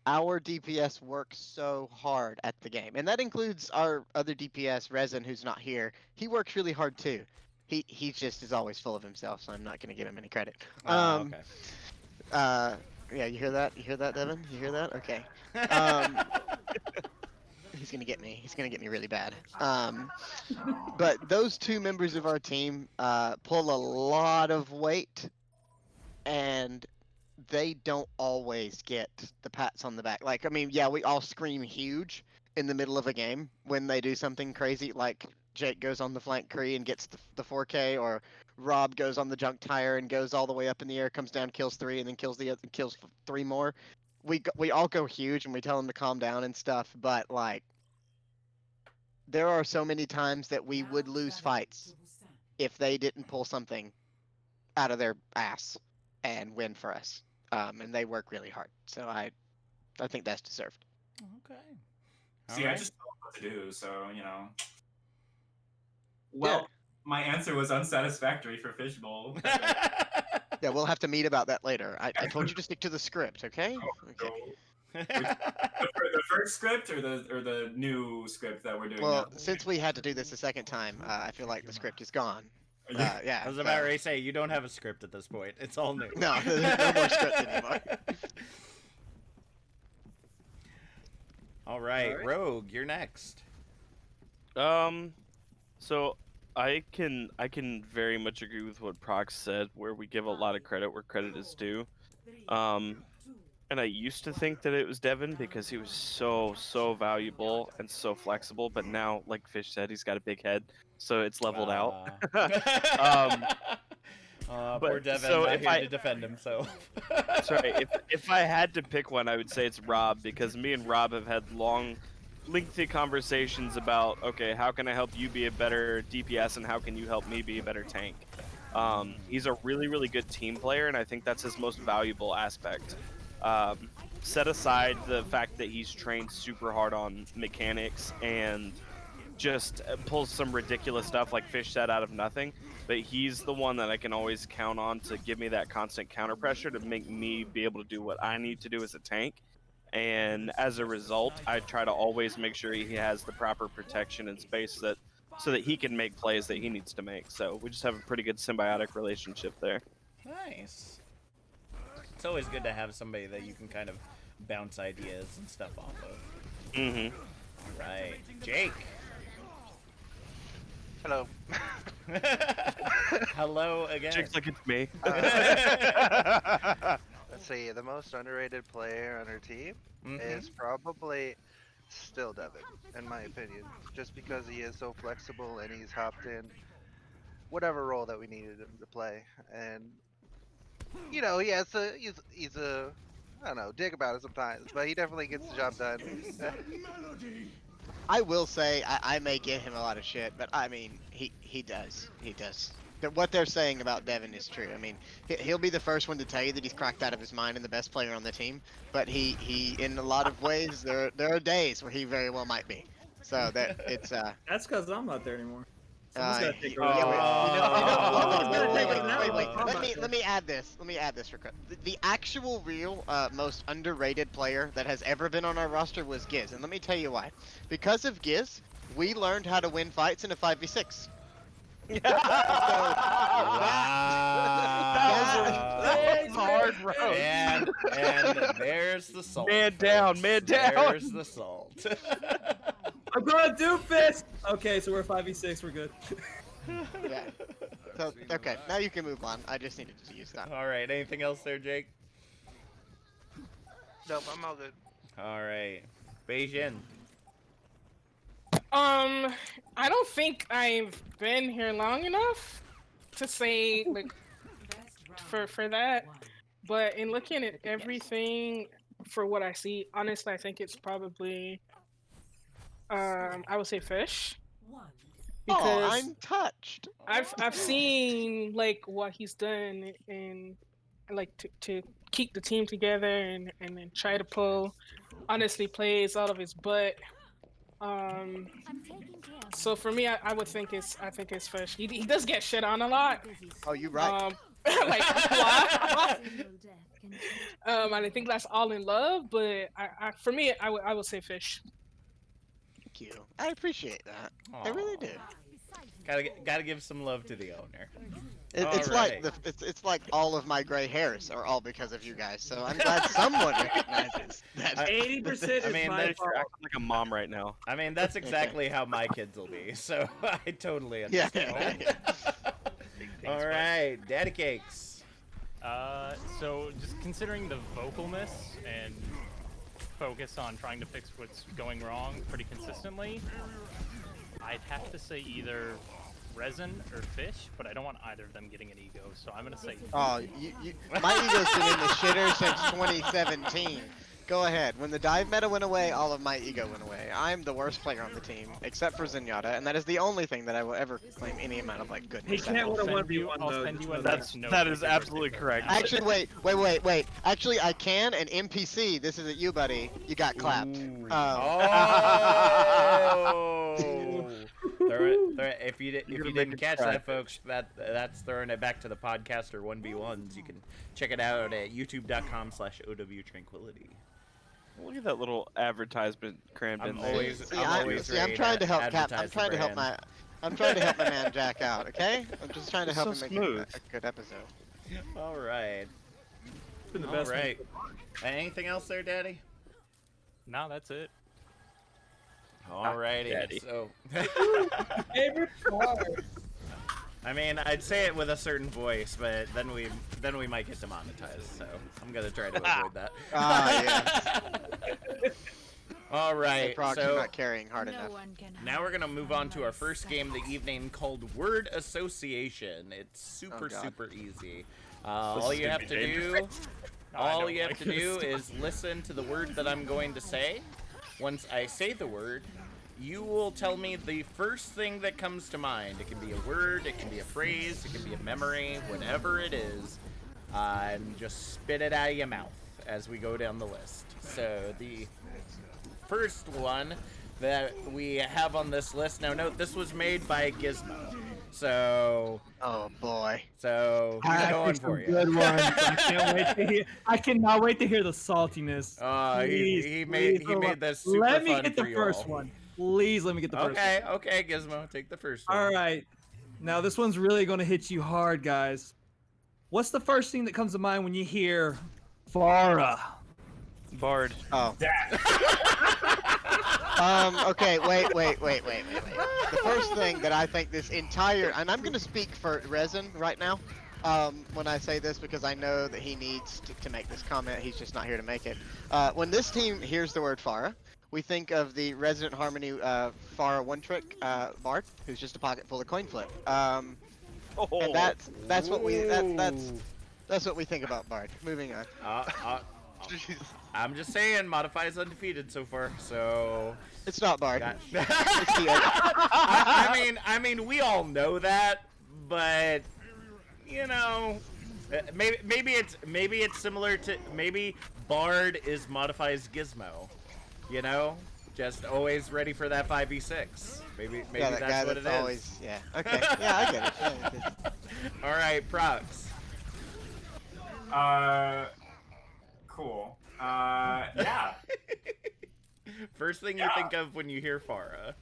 our DPS works so hard at the game. And that includes our other DPS, Resin, who's not here. He works really hard too. He just is always full of himself, so I'm not going to give him any credit. Okay. Yeah, you hear that? You hear that, Devin? You hear that? Okay. He's gonna get me. He's gonna get me really bad. But those two members of our team pull a lot of weight, and they don't always get the pats on the back. Like, I mean, yeah, we all scream huge in the middle of a game when they do something crazy, like Jake goes on the flank Kree and gets the 4K, or Rob goes on the junk tire and goes all the way up in the air, comes down, kills 3, and then kills 3 more. We all go huge and we tell him to calm down and stuff, but like there are so many times that we would lose fights if they didn't pull something out of their ass and win for us. And they work really hard, so I think that's deserved. Okay. See, I Alright. just don't know what to do, so you know. Well, my answer was unsatisfactory for Fishbowl. Yeah, we'll have to meet about that later. I told you to stick to the script, okay? Okay. The first script or the new script that we're doing Well, now? since we had to do this a second time, I feel like the script is gone. Yeah. Yeah. I was about to say, you don't have a script at this point. It's all new. No, there's no more script anymore. All right, Rogue, you're next. So I can very much agree with what Prox said, where we give a lot of credit where credit is due. And I used to think that it was Devin because he was so valuable and so flexible, but now, like Fish said, he's got a big head, so it's leveled out. Poor Devin, so not if here I- to defend himself. Sorry, if I had to pick one, I would say it's Rob, because me and Rob have had long, lengthy conversations about, okay, how can I help you be a better DPS and how can you help me be a better tank? He's a really good team player, and I think that's his most valuable aspect. Set aside the fact that he's trained super hard on mechanics and just pulls some ridiculous stuff like Fish said out of nothing, but he's the one that I can always count on to give me that constant counter pressure to make me be able to do what I need to do as a tank. And as a result, I try to always make sure he has the proper protection and space so that he can make plays that he needs to make. So we just have a pretty good symbiotic relationship there. Nice. It's always good to have somebody that you can kind of bounce ideas and stuff off of. Mm-hmm. All right, Jake. Hello. Hello again. Jake's like, it's me. Let's see, the most underrated player on our team is probably still Devin, in my opinion. Just because he is so flexible and he's hopped in whatever role that we needed him to play. And, you know, he's a, I don't know, dick about it sometimes, but he definitely gets the job done. I will say I may give him a lot of shit, but I mean he does. What they're saying about Devin is true. I mean he'll be the first one to tell you that he's cracked out of his mind and the best player on the team. But he in a lot of ways there are days where he very well might be. So that it's That's because I'm not there anymore. Someone's gotta take yeah, wait. Let me add this. Let me add this real quick. The actual real most underrated player that has ever been on our roster was Giz, and let me tell you why. Because of Giz, we learned how to win fights in a 5v6. That was hard, bro. And there's the salt. Man down, man down. There's the salt. I'm gonna do fist. Okay, so we're 5v6. We're good. Yeah. So okay, now you can move on. I just needed to use that. All right. Anything else there, Jake? Nope, I'm all good. All right. Beijing. I don't think I've been here long enough to say like for that. But in looking at everything for what I see, honestly, I think it's probably I would say Fish. Oh, I'm touched. I've seen like what he's done and like to keep the team together and then try to pull honestly plays out of his butt. So for me, I would think it's Fish. He does get shit on a lot. Oh, you right. Like a lot. And I think that's all in love, but for me, I would say Fish. Thank you. I appreciate that. I really do. Gotta give some love to the owner. It's Alright. like it's like all of my gray hairs are all because of you guys. So I'm glad someone recognizes that. 80% is I mean, my there's- fault. You're acting like a mom right now. I mean, that's exactly how my kids will be. So I totally understand. Yeah. All right, Daddy Cakes. So just considering the vocalness and focus on trying to fix what's going wrong pretty consistently, I'd have to say either Resin or Fish, but I don't want either of them getting an ego, so I'm gonna say. Oh, my ego's been in the shitter since 2017. Go ahead. When the dive meta went away, all of my ego went away. I'm the worst player on the team, except for Zenyatta, and that is the only thing that I will ever claim any amount of like goodness. He can't out of. win a 1v1 I'll though. send you a That's note that with is your absolutely birthday correct. present. Actually, wait. Actually, I can, and NPC, this isn't you, buddy. You got clapped. Ooh. Oh. If you You're gonna make didn't it catch crack. that, folks, that's throwing it back to the podcaster 1v1s. You can check it out at youtube.com/OW Tranquility. Look at that little advertisement crammed in I'm there. always, See, I'm always I'm ready trying to help Cap. advertise I'm trying the to help brand. I'm trying to help my man Jack out. Okay? I'm just trying to It's help so him make smooth. a good episode. All right. Been the All best right. Anything else there, Daddy? No, that's it. Alrighty. Daddy. So, Favorite part. I mean, I'd say it with a certain voice, but then we might get demonetized. So I'm gonna try to avoid that. Yeah. All right. Prox, you're So not carrying hard enough. now we're gonna move on to our first game of the evening called Word Association. It's super God. super easy. This All is you gonna have be to do, dangerous. I all don't you have like to do this. is listen to the word that I'm going to say. Once I say the word, you will tell me the first thing that comes to mind. It can be a word, it can be a phrase, it can be a memory, whatever it is, and just spit it out of your mouth as we go down the list. So the first one that we have on this list, now note this was made by Gizmo. So Oh boy. he's I going picked for some you. good ones. I cannot wait to hear the saltiness. He made this super Let me fun get for the you first all. one. Please let me get the first one. Okay, Gizmo, take the first one. All right. Now this one's really going to hit you hard, guys. What's the first thing that comes to mind when you hear Farah? Bard. Oh. Okay, wait. The first thing that I think this entire, and I'm gonna speak for Resin right now, when I say this because I know that he needs to make this comment. He's just not here to make it. When this team hears the word Farah, we think of the Resident Harmony Farah one trick Bard, who's just a pocket full of coin flip. And that's what we that's what we think about Bard. Moving on. I'm just saying, Modify is undefeated so far, so... It's not Bard. Got- It's the I mean, we all know that, but you know, maybe it's similar to Bard is Modify's Gizmo, you know, just always ready for that 5v6. Maybe yeah, that that's guy what it that's is. always, yeah. Okay. Yeah, I get it. Yeah, All right, Prox. Cool. Yeah. First thing you think of when you hear Farah.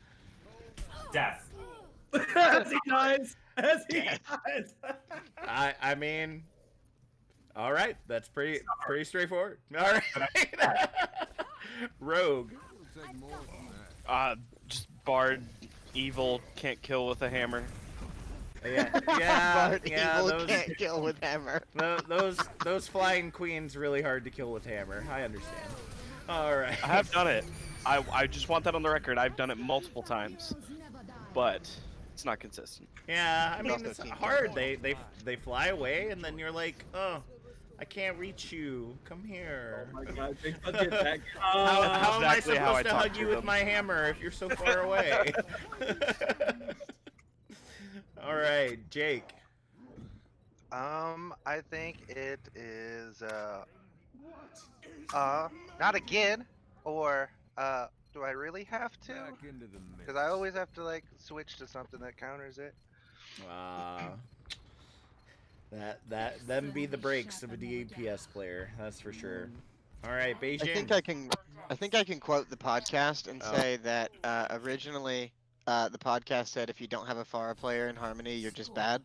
Death. As he dies. As he dies. I mean, all right, that's pretty straightforward. All right, Rogue. Just Bard, evil, can't kill with a hammer. Yeah, Bard evil those, can't kill with hammer. those flying queens really hard to kill with hammer. I understand. All right. I have done it. I just want that on the record. I've done it multiple times, but it's not consistent. Yeah, I mean Also it's team hard. They fly away and then you're like, oh, I can't reach you. Come here. Oh my God, I'll get that. How am I exactly how I supposed to talk hug to you with them. my hammer if you're so far away? All right, Jake. I think it is not again, or do I really have to? Because I always have to like switch to something that counters it. Them be the breaks of a DPS player. That's for sure. All right, Beijing. I think I can quote the podcast and Oh. say that originally the podcast said if you don't have a Farah player in Harmony, you're just bad.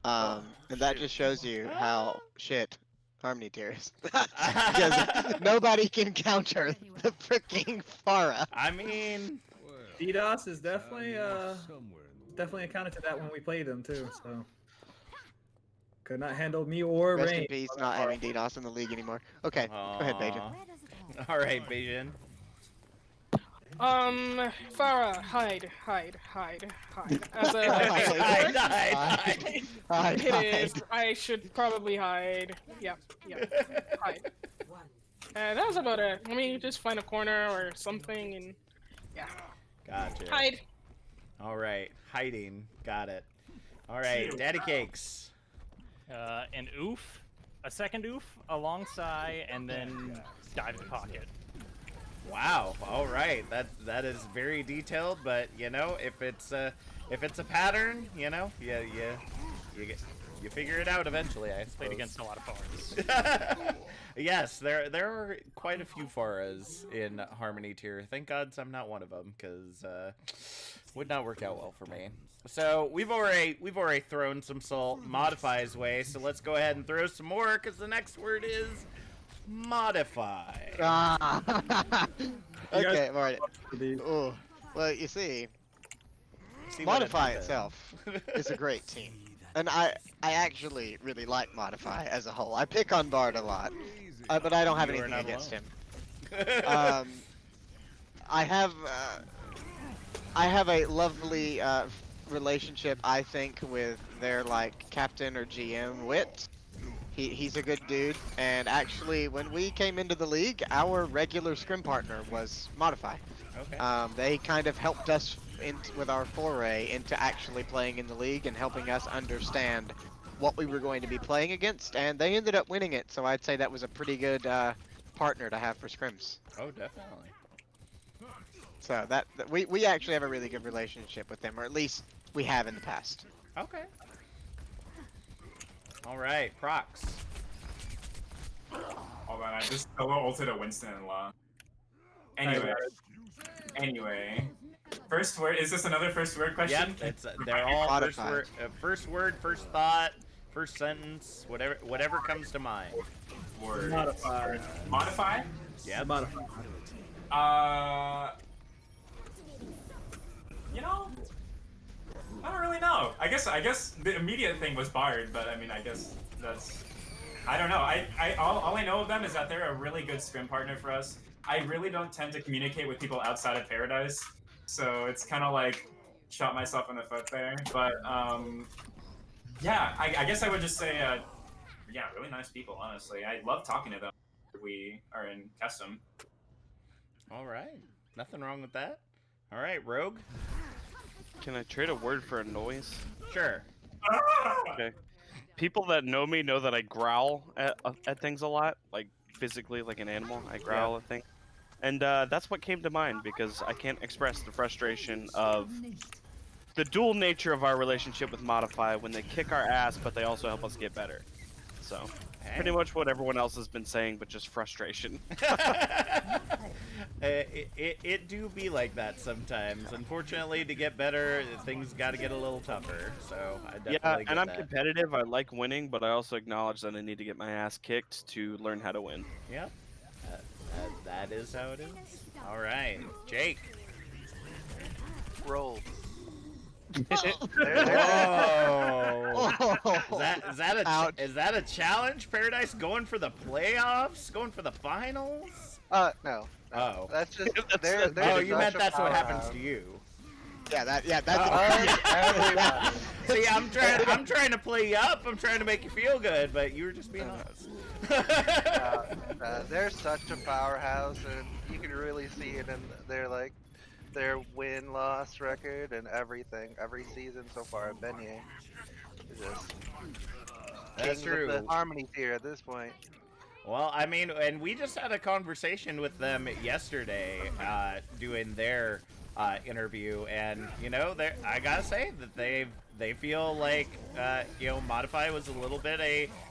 And that just shows you how shit Harmony tier is. Because nobody can counter the freaking Farah. I mean, DDoS is definitely accounted to that when we played him too. So could not handle me or Rest in Rain. peace, not having DDoS in the league anymore. Okay, go ahead, Beijing. all right, Beijing. Farah, hide. As a Hide. it is. I should probably hide. Yep, hide. That was about it. Let me just find a corner or something and yeah. Gotcha. Hide. All right, hiding. Got it. All right, Daddy Cakes. An oof, a second oof alongside, and then dive in pocket. Wow. All right. That is very detailed, but you know, if it's a pattern, you know, you figure it out eventually. I suppose. Played against a lot of Faras. Yes, there are quite a few Faras in Harmony tier. Thank God I'm not one of them, because would not work out well for me. So we've already thrown some salt Modify's way. So let's go ahead and throw some more, because the next word is modify. Okay, all right. Oh, well, you see, Modify itself is a great team, and I actually really like Modify as a whole. I pick on Bard a lot, but I don't have anything against him. I have a lovely relationship, I think, with their like captain or GM Wit. He's a good dude, and actually, when we came into the league, our regular scrim partner was Modify. Okay. They kind of helped us with our foray into actually playing in the league and helping us understand what we were going to be playing against, and they ended up winning it. So I'd say that was a pretty good partner to have for scrims. Oh, definitely. So we actually have a really good relationship with them, or at least we have in the past. Okay. All right, Prox. Hold on, I just solo ulted a Winston and Law. Anyway. First word, is this another first word question? Yep, they're all first word, first thought, first sentence, whatever comes to mind. Word. Modify. Modify? Yeah. Modify. You know, I don't really know. I guess the immediate thing was Bard, but I mean, I guess that's, I don't know. All I know of them is that they're a really good scrim partner for us. I really don't tend to communicate with people outside of Paradise, so it's kind of like shot myself in the foot there. But yeah, I guess I would just say, yeah, really nice people. Honestly, I love talking to them. We are in custom. All right, nothing wrong with that. All right, Rogue. Can I trade a word for a noise? Sure. Okay. People that know me know that I growl at things a lot, like physically, like an animal. I growl at things. And that's what came to mind, because I can't express the frustration of the dual nature of our relationship with Modify when they kick our ass, but they also help us get better. So, pretty much what everyone else has been saying, but just frustration. It do be like that sometimes. Unfortunately, to get better, things got to get a little tougher. So I definitely get and I'm that. competitive. I like winning, but I also acknowledge that I need to get my ass kicked to learn how to win. Yep. That is how it is. All right, Jake. Roll. Is that a challenge? Paradise going for the playoffs? Going for the finals? No. Oh. That's just you meant that's what happens to you. That's See, I'm trying to play you up. I'm trying to make you feel good, but you were just being honest. They're such a powerhouse, and you can really see it in their win-loss record and everything. Every season so far I've been here. That's true. Of the Harmony tier at this point. Well, I mean, and we just had a conversation with them yesterday, doing their interview, and you know, I gotta say that they feel like Modify was a little bit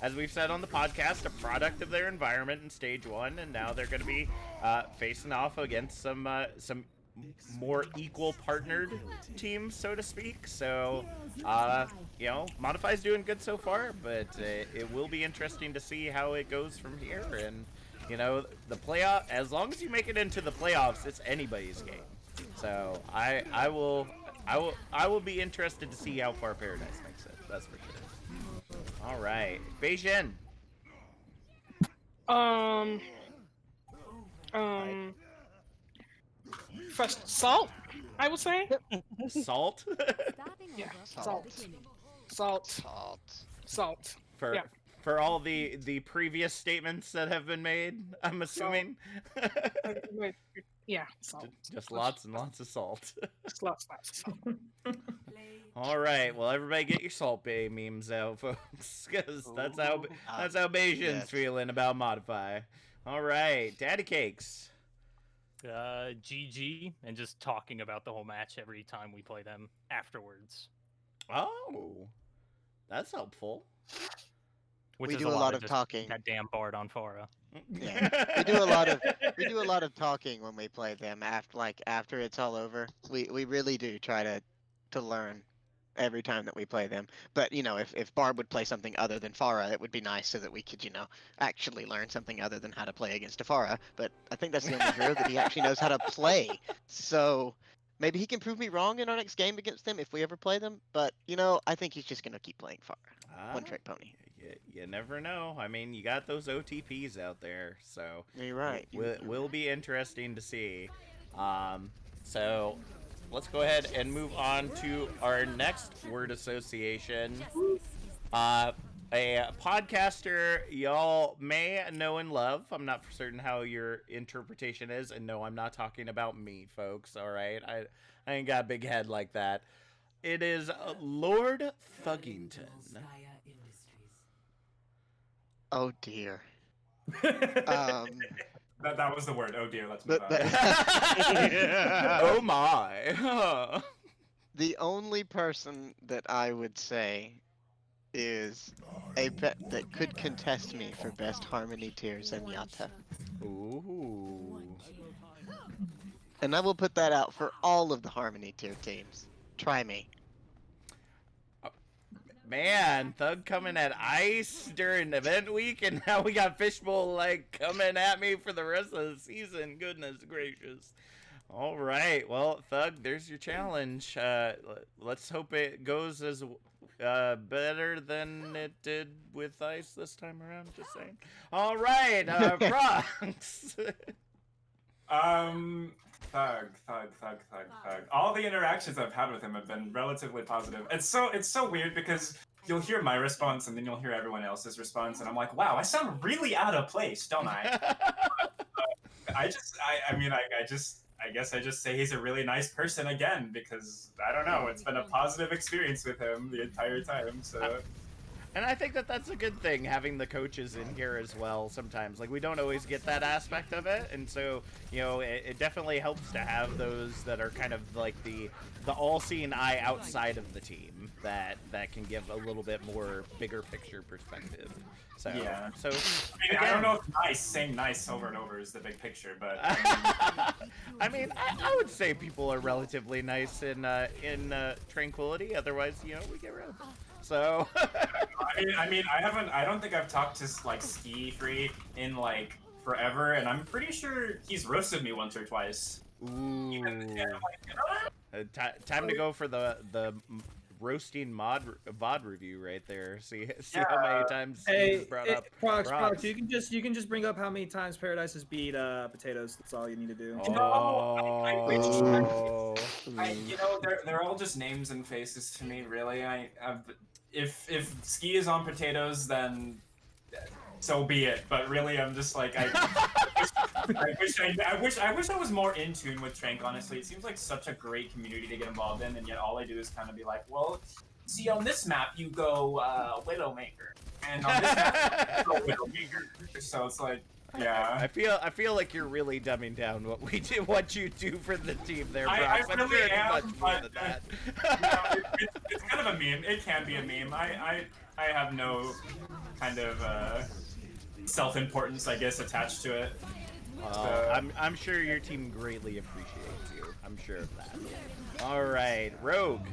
as we've said on the podcast, a product of their environment in stage 1, and now they're going to be facing off against some more equal partnered teams, so to speak. So Modify's doing good so far, but it will be interesting to see how it goes from here. And the playoff, as long as you make it into the playoffs, it's anybody's game. So I will be interested to see how far Paradise makes it. That's for sure. All right, Beijing. Salt, I would say. Salt? Yeah, Salt. salt, Salt. salt. for Yeah. for all the previous statements that have been made, I'm assuming. Wait, yeah, salt. Just lots and lots of salt. Just lots of salt. All right, well, everybody get your Salt Bay memes out, folks, because that's how Bayesian's yes. feeling about Modify. All right, Daddy Cakes. GG, and just talking about the whole match every time we play them afterwards. Oh, that's helpful. Which We is do a lot lot of just talking. That damn bard on Fora. Yeah, we do a lot of talking when we play them after it's all over. We really do try to learn every time that we play them. But if Barb would play something other than Farah, it would be nice so that we could actually learn something other than how to play against a Farah. But I think that's the only hero that he actually knows how to play. So maybe he can prove me wrong in our next game against them if we ever play them. But I think he's just gonna keep playing Farah. One trick pony. You never know. I mean, you got those OTPs out there, so You're right. It will be interesting to see. So let's go ahead and move on to our next word association. A podcaster y'all may know and love. I'm not for certain how your interpretation is, and no, I'm not talking about me, folks. All right, I ain't got a big head like that. It is Lord Thuggington. Oh dear. That was the word. Oh dear. Let's move on. Oh my. The only person that I would say is a pet that could contest me for best harmony tier Zenyatta. Ooh. And I will put that out for all of the harmony tier teams. Try me. Man, Thug coming at Ice during event week, and now we got Fishbowl coming at me for the rest of the season. Goodness gracious. All right, well, Thug, there's your challenge. Let's hope it goes as better than it did with Ice this time around. Just saying. All right, Bronx. Thug. All the interactions I've had with him have been relatively positive. It's so weird because you'll hear my response and then you'll hear everyone else's response, and I'm like, wow, I sound really out of place, don't I? I guess I just say he's a really nice person again because I don't know, it's been a positive experience with him the entire time. So. And I think that that's a good thing, having the coaches in here as well sometimes. We don't always get that aspect of it, and so, it definitely helps to have those that are kind of the all-seeing eye outside of the team that can give a little bit more bigger picture perspective. So, yeah. So, I don't know if saying nice over and over is the big picture, but... I mean, I would say people are relatively nice in Tranquility, otherwise, we get rid of them. So I don't think I've talked to S5E3 in forever, and I'm pretty sure he's roasted me once or twice. Ooh. Time to go for the roasting VOD review right there. See how many times he's brought up. Prox, you can just bring up how many times Paradise has beat Potatoes. That's all you need to do. They're all just names and faces to me, really. If Ski is on Potatoes, then so be it. But really, I'm just I wish I was more in tune with Trank. Honestly, it seems like such a great community to get involved in, and yet all I do is kind of be like, well, see, on this map you go Widowmaker, and on this map you go Widowmaker. So it's yeah. I feel like you're really dumbing down what you do for the team there, Brock. I really am, much more than that. It's kind of a meme. It can be a meme. I have no kind of self-importance, I guess, attached to it. I'm sure your team greatly appreciates you. I'm sure of that. All right, Rogue.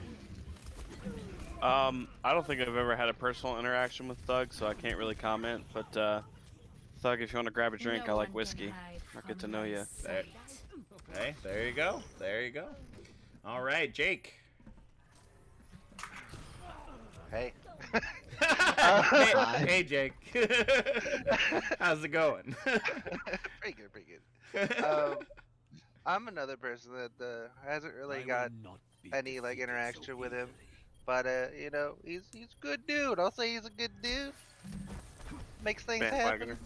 I don't think I've ever had a personal interaction with Thug, so I can't really comment. But Thug, if you want to grab a drink, I like whiskey. I'll get to know you. Hey, there you go. There you go. All right, Jake. Hey. Hey, Jake. How's it going? Pretty good. I'm another person that hasn't really got any like interaction with him, but you know, he's a good dude. I'll say he's a good dude. Makes things happen.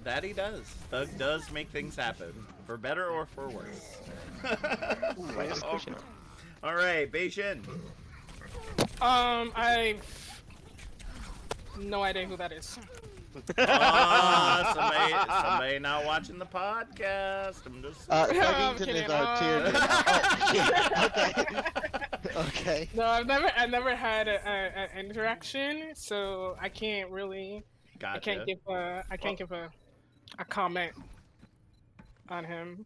That he does. Thug does make things happen, for better or for worse. All right, Beijing. I no idea who that is. Somebody not watching the podcast. I'm just. Thuggington is our tier. Okay. No, I've never had an interaction, so I can't really. Gotcha. I can't give a comment on him.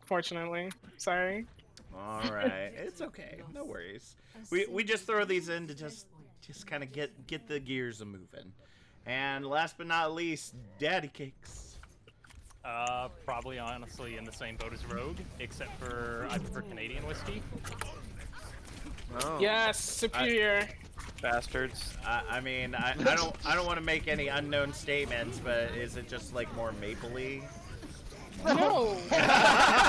Fortunately, sorry. All right, it's okay. No worries. We just throw these in to just kind of get the gears a moving. And last but not least, Daddy Cakes. Probably honestly in the same boat as Rogue, except for I prefer Canadian whiskey. Oh. Yes, superior. Bastards. I mean, I don't want to make any unknown statements, but is it just like more mapley? No.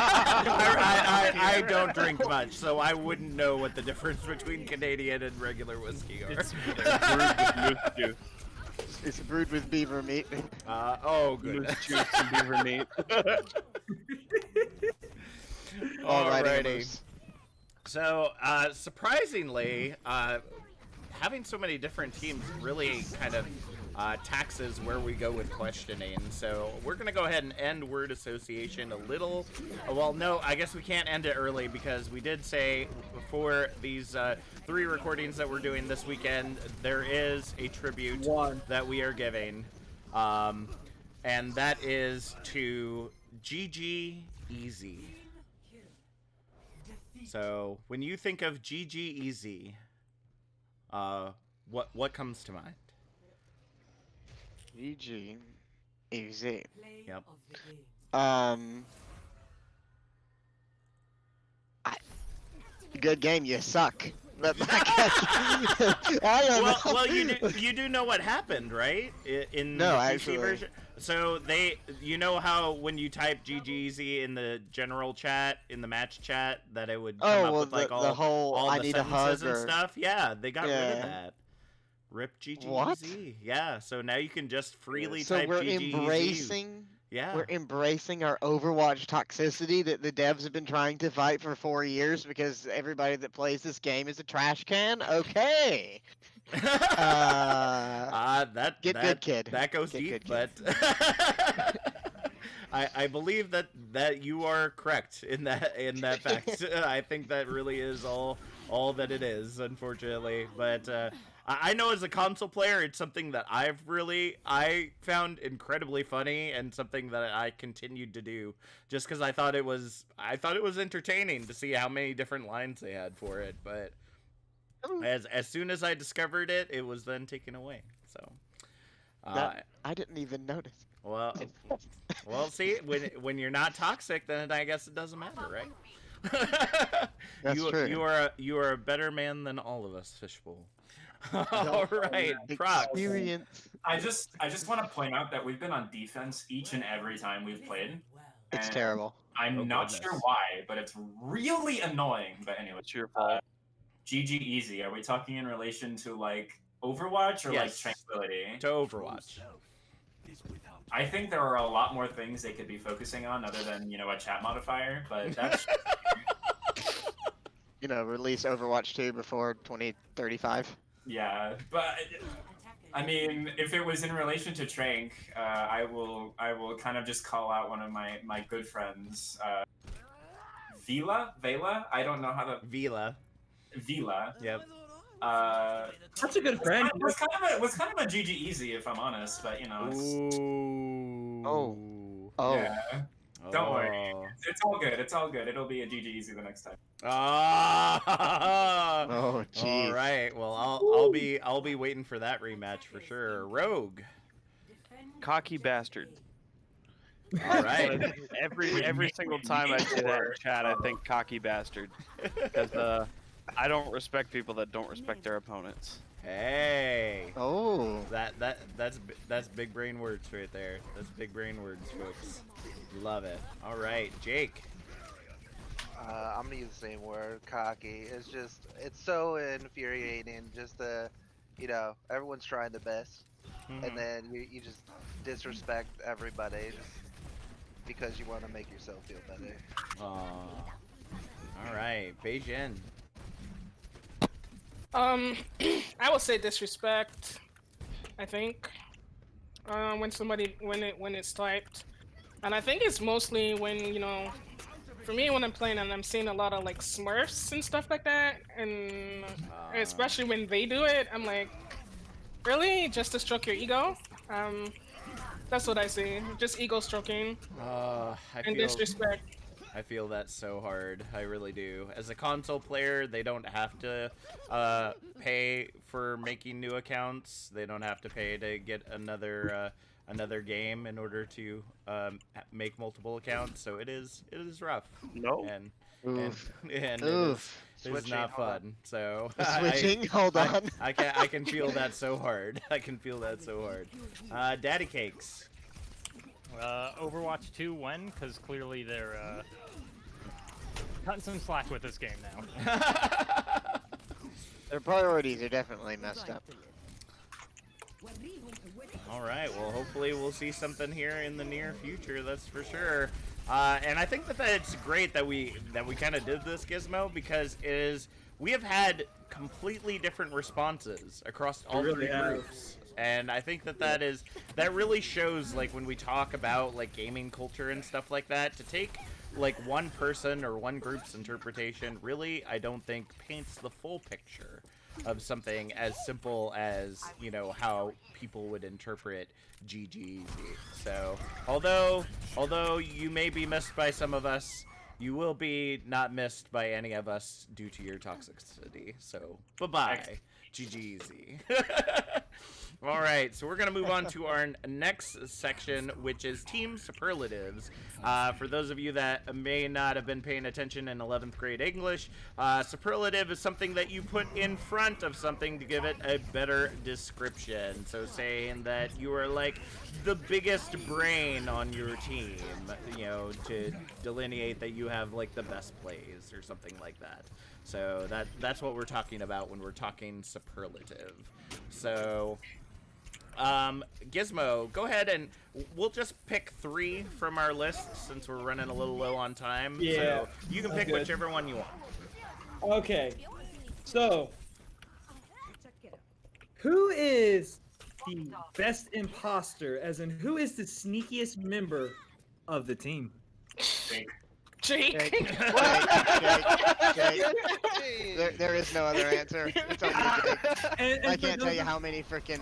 I don't drink much, so I wouldn't know what the difference between Canadian and regular whiskey are. It's brewed with beaver meat. Oh, good. Moose juice and beaver meat. Alrighty. So, surprisingly, having so many different teams really kind of taxes where we go with questioning. So we're going to go ahead and end word association a little. Well, no, I guess we can't end it early because we did say before these 3 recordings that we're doing this weekend, there is a tribute that we are giving. And that is to GG Easy. So when you think of GG Easy, what comes to mind? GG Easy. Yep. Good game. You suck. But I don't know. Well, you do know what happened, right? In the PC version. So you know how when you type GGZ in the general chat, in the match chat, that it would come up with like all I the need a hug sentences and stuff. Yeah, they got rid of that. Rip GGZ. What? Yeah, so now you can just freely so type we're GGZ. embracing. Yeah. We're embracing our Overwatch toxicity that the devs have been trying to fight for 4 years because everybody that plays this game is a trash can. Okay. Get good, kid. That goes Get deep, good, but I believe that you are correct in that fact. I think that really is all that it is, unfortunately. But I know as a console player, it's something that I found incredibly funny and something that I continued to do just because I thought it was entertaining to see how many different lines they had for it. But as soon as I discovered it, it was then taken away. So I didn't even notice. Well, see, when you're not toxic, then I guess it doesn't matter, right? That's true. You are a better man than all of us, Fishbowl. All right, Prox. Experience. I just want to point out that we've been on defense each and every time we've played. It's terrible. I'm not sure why, but it's really annoying. But anyway, It's your fault. GG Easy. Are we talking in relation to like Overwatch or like Tranquility? To Overwatch. I think there are a lot more things they could be focusing on other than, a chat modifier, but that's Release Overwatch 2 before 2035. yeah, but I mean, if it was in relation to Trank, I will kind of just call out one of my good friends, Vela. I don't know how to Vela. Yep. That's a good friend. Was kind of a GG Easy, if I'm honest, but it's... Oh. Yeah. Don't worry. It's all good. It's all good. It'll be a GG Easy the next time. Oh, jeez. All right. Well, I'll be waiting for that rematch for sure. Rogue. Cocky bastard. All right. Every single time I say that in chat, I think cocky bastard because I don't respect people that don't respect their opponents. Hey. Oh. That's big brain words right there. That's big brain words, folks. Love it. All right, Jake. I'm gonna use the same word, cocky. It's so infuriating. Everyone's trying the best, and then you just disrespect everybody just because you want to make yourself feel better. All right, Beijing. I would say disrespect. I think when it's typed, and I think it's mostly when for me when I'm playing and I'm seeing a lot of like Smurfs and stuff like that, and especially when they do it, I'm like, really, just to stroke your ego? That's what I see. Just ego stroking and disrespect. I feel that so hard. I really do. As a console player, they don't have to pay for making new accounts. They don't have to pay to get another game in order to make multiple accounts. So it is rough. No. And Oof. and Oof. it is not fun. So Switching. Hold on. I can feel that so hard. I can feel that so hard. Daddy Cakes. Overwatch 2 when? Because clearly they're cutting some slack with this game now. Their priorities are definitely messed up. All right. Well, hopefully we'll see something here in the near future. That's for sure. And I think that it's great that we kind of did this, Gizmo, because we have had completely different responses across all three groups. And I think that really shows, like, when we talk about like gaming culture and stuff like that, to take like one person or one group's interpretation really, I don't think paints the full picture of something as simple as, how people would interpret GGZ. So although you may be missed by some of us, you will be not missed by any of us due to your toxicity. So bye-bye, GGZ. All right, so we're going to move on to our next section, which is Team Superlatives. For those of you that may not have been paying attention in 11th grade English, superlative is something that you put in front of something to give it a better description. So saying that you are like the biggest brain on your team, to delineate that you have like the best plays or something like that. So that's what we're talking about when we're talking superlative. So Gizmo, go ahead and we'll just pick 3 from our list since we're running a little low on time. Yeah, so you can pick whichever one you want. Okay, so who is the best imposter, as in who is the sneakiest member of the team? Jake. Jake. There is no other answer. It's only Jake. And I can't tell you how many freaking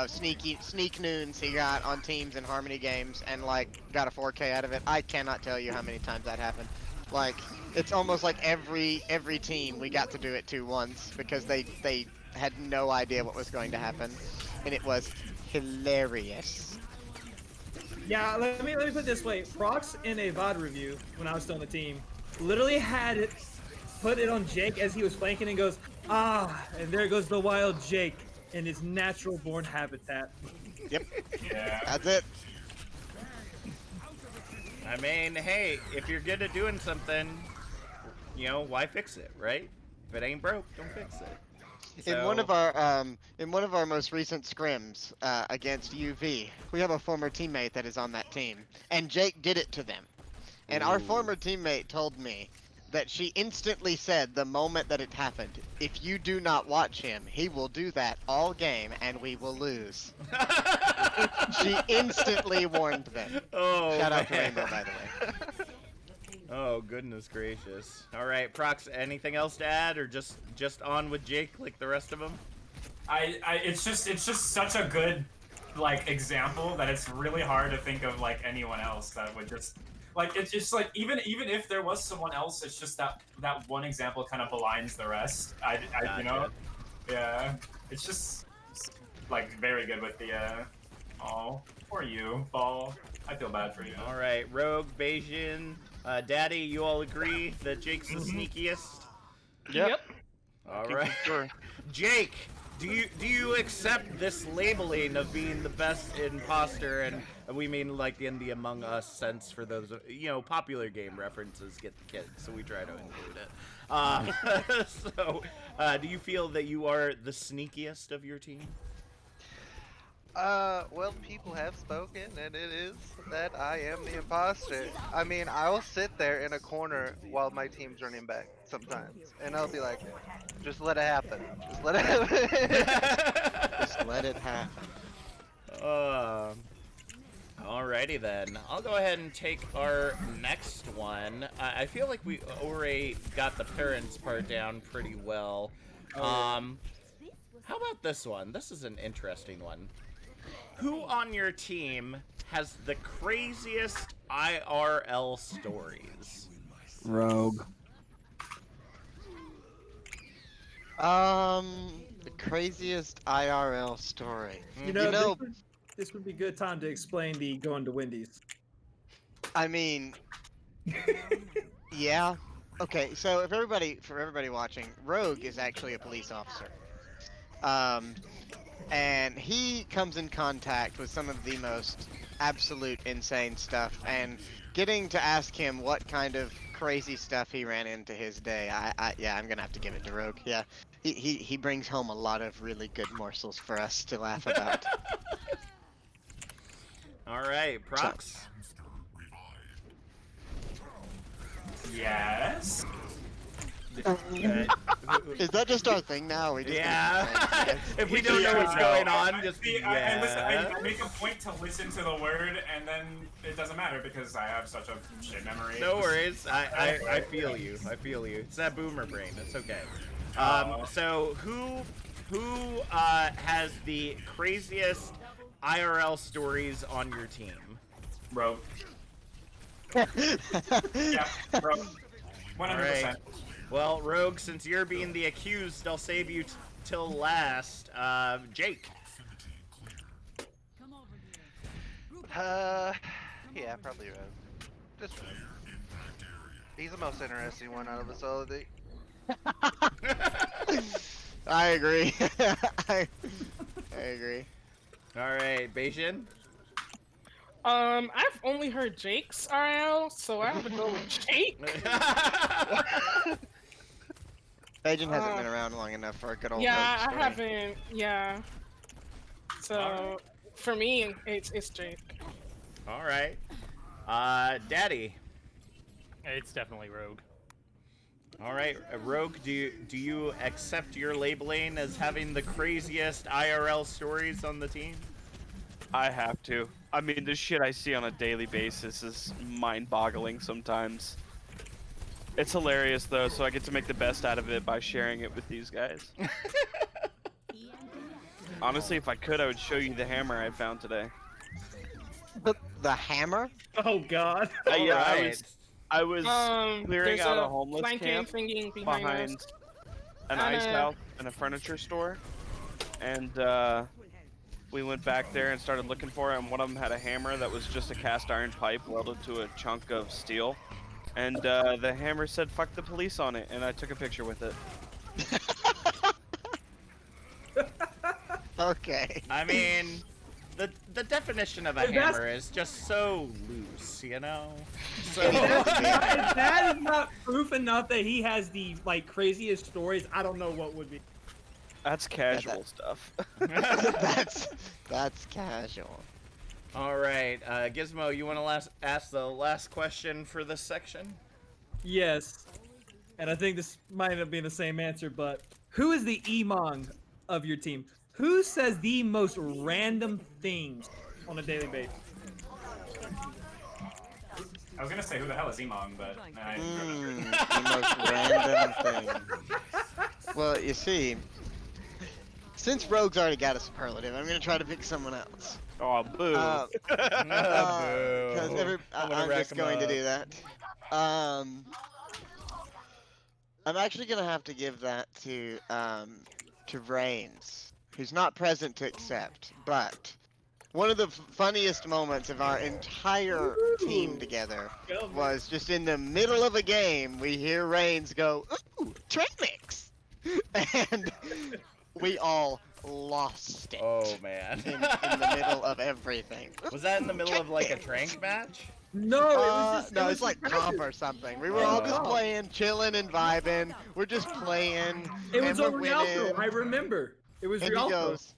sneak noons he got on teams and Harmony games and like got a 4K out of it. I cannot tell you how many times that happened. Like, it's almost like every team we got to do it to once because they had no idea what was going to happen, and it was hilarious. Yeah, let me put it this way. Prox in a VOD review when I was still on the team literally had put it on Jake as he was flanking and goes, and there goes the wild Jake in his natural born habitat. Yep. Yeah. That's it. I mean, hey, if you're good at doing something, why fix it, right? If it ain't broke, don't fix it. In one of our most recent scrims against UV, we have a former teammate that is on that team, and Jake did it to them. And our former teammate told me that she instantly said the moment that it happened, if you do not watch him, he will do that all game and we will lose. She instantly warned them. Oh, Shout out to man. Rainbow, by the way. Oh, goodness gracious. All right, Prox, anything else to add, or just on with Jake like the rest of them? It's just such a good like example that it's really hard to think of like anyone else that would just like, it's just like even if there was someone else, it's just that one example kind of belies the rest. Gotcha. Yeah, it's just like very good with the oh, poor you, Ball. I feel bad for you. All right, Rogue, Beijing, Daddy, you all agree that Jake's the sneakiest? Yep. All right. Sure. Jake, do you accept this labeling of being the best imposter? And we mean like in the Among Us sense for those popular game references get the kids, so we try to include it. Do you feel that you are the sneakiest of your team? Well, people have spoken, and it is that I am the imposter. I mean, I'll sit there in a corner while my team's running back sometimes, and I'll be like, just let it happen. Just let it happen. Just let it happen. Alrighty then. I'll go ahead and take our next one. I feel like we already got the parents part down pretty well. How about this one? This is an interesting one. Who on your team has the craziest IRL stories? Rogue. The craziest IRL story. This would be a good time to explain the going to Wendy's. I mean, yeah. Okay, so for everybody watching, Rogue is actually a police officer. And he comes in contact with some of the most absolute insane stuff, and getting to ask him what kind of crazy stuff he ran into his day, I'm gonna have to give it to Rogue. Yeah, he brings home a lot of really good morsels for us to laugh about. All right, Prox. Yes. Is that just our thing now? We just if we don't know what's going on, just I make a point to listen to the word, and then it doesn't matter because I have such a shit memory. No worries. I feel you. I feel you. It's that boomer brain. It's okay. So who has the craziest IRL stories on your team? Rogue. Yeah, Rogue. 100%. Right. Well, Rogue, since you're being the accused, I'll save you till last. Jake. Yeah, probably Rogue. Just Rogue. He's the most interesting one out of us all. I agree. I agree. All right, Beijing. I've only heard Jake's RL, so I have to go with Jake. Beijing hasn't been around long enough for a good old Yeah, Rogue story. I haven't. Yeah. So for me, it's Jake. All right. Daddy. It's definitely Rogue. All right, Rogue. Do you accept your labeling as having the craziest IRL stories on the team? I have to. I mean, the shit I see on a daily basis is mind-boggling sometimes. It's hilarious, though, so I get to make the best out of it by sharing it with these guys. Honestly, if I could, I would show you the hammer I found today. The hammer? Oh God. Yeah, I was clearing out a homeless flanking camp thingy behind us. an ice house and a furniture store, and we went back there and started looking for it, and one of them had a hammer that was just a cast iron pipe welded to a chunk of steel, and the hammer said "fuck the police" on it, and I took a picture with it. Okay. I mean, the definition of a hammer is just so loose, you know? So If that is not proof enough that he has the craziest stories, I don't know what would be. That's casual stuff. That's casual. All right, Gizmo, you want to ask the last question for this section? Yes. And I think this might end up being the same answer, but who is the Emong of your team? Who says the most random things on a daily basis? I was gonna say who the hell is Emong, but The most random thing. Well, you see, since Rogue's already got a superlative, I'm gonna try to pick someone else. Oh, boo. Because I'm just going to do that. I'm actually gonna have to give that to Reigns, who's not present to accept, but one of the funniest moments of our entire team together was just in the middle of a game, we hear Reigns go, "Ooh, train mix!" And we all lost it. Oh man. in the middle of everything. Was that in the middle of like a Chickens. trank match? No, it was just. No, it was it's like just comp practice. or something. We were all just Oh. playing, chilling and vibing. We're just playing, It and was we're over Rialto. winning. I remember. It was And he Rialto. goes,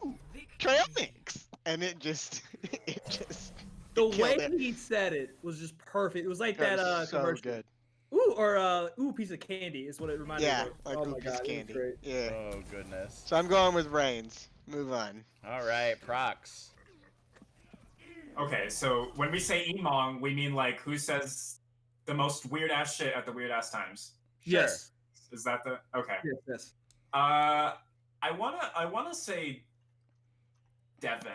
"Ooh, trail mix," and it just, it just The killed way it. he said it was just perfect. It was like That that was so commercial. good. Ooh, or ooh, piece of candy is what it reminded Yeah, me of. like Oh my Goopy's god, it was candy. great. Yeah. Oh goodness. So I'm going with Reigns. Move on. All right, Prox. Okay, so when we say Emong, we mean like who says the most weird ass shit at the weird ass times. Sure. Yes. Is that the okay? Yes. Yes. I wanna say Devin.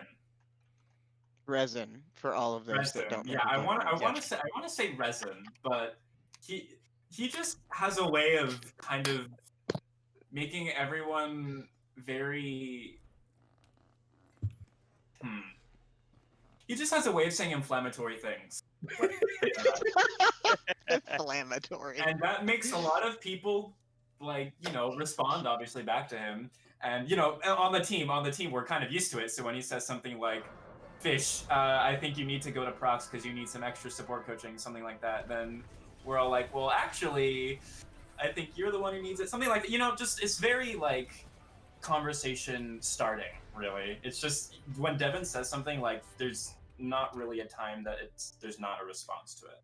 Resin for all of those Resin. that don't know. Yeah, who I Devin wanna is. say Resin, but he just has a way of kind of making everyone very He just has a way of saying inflammatory things. Inflammatory. And that makes a lot of people like, respond obviously back to him. And on the team, we're kind of used to it. So when he says something like, "Fish, I think you need to go to Prox because you need some extra support coaching," something like that, then we're all like, "Well, actually, I think you're the one who needs it." Something like that. Just it's very like conversation starting, really. It's just when Devin says something, like there's not really a time that there's not a response to it.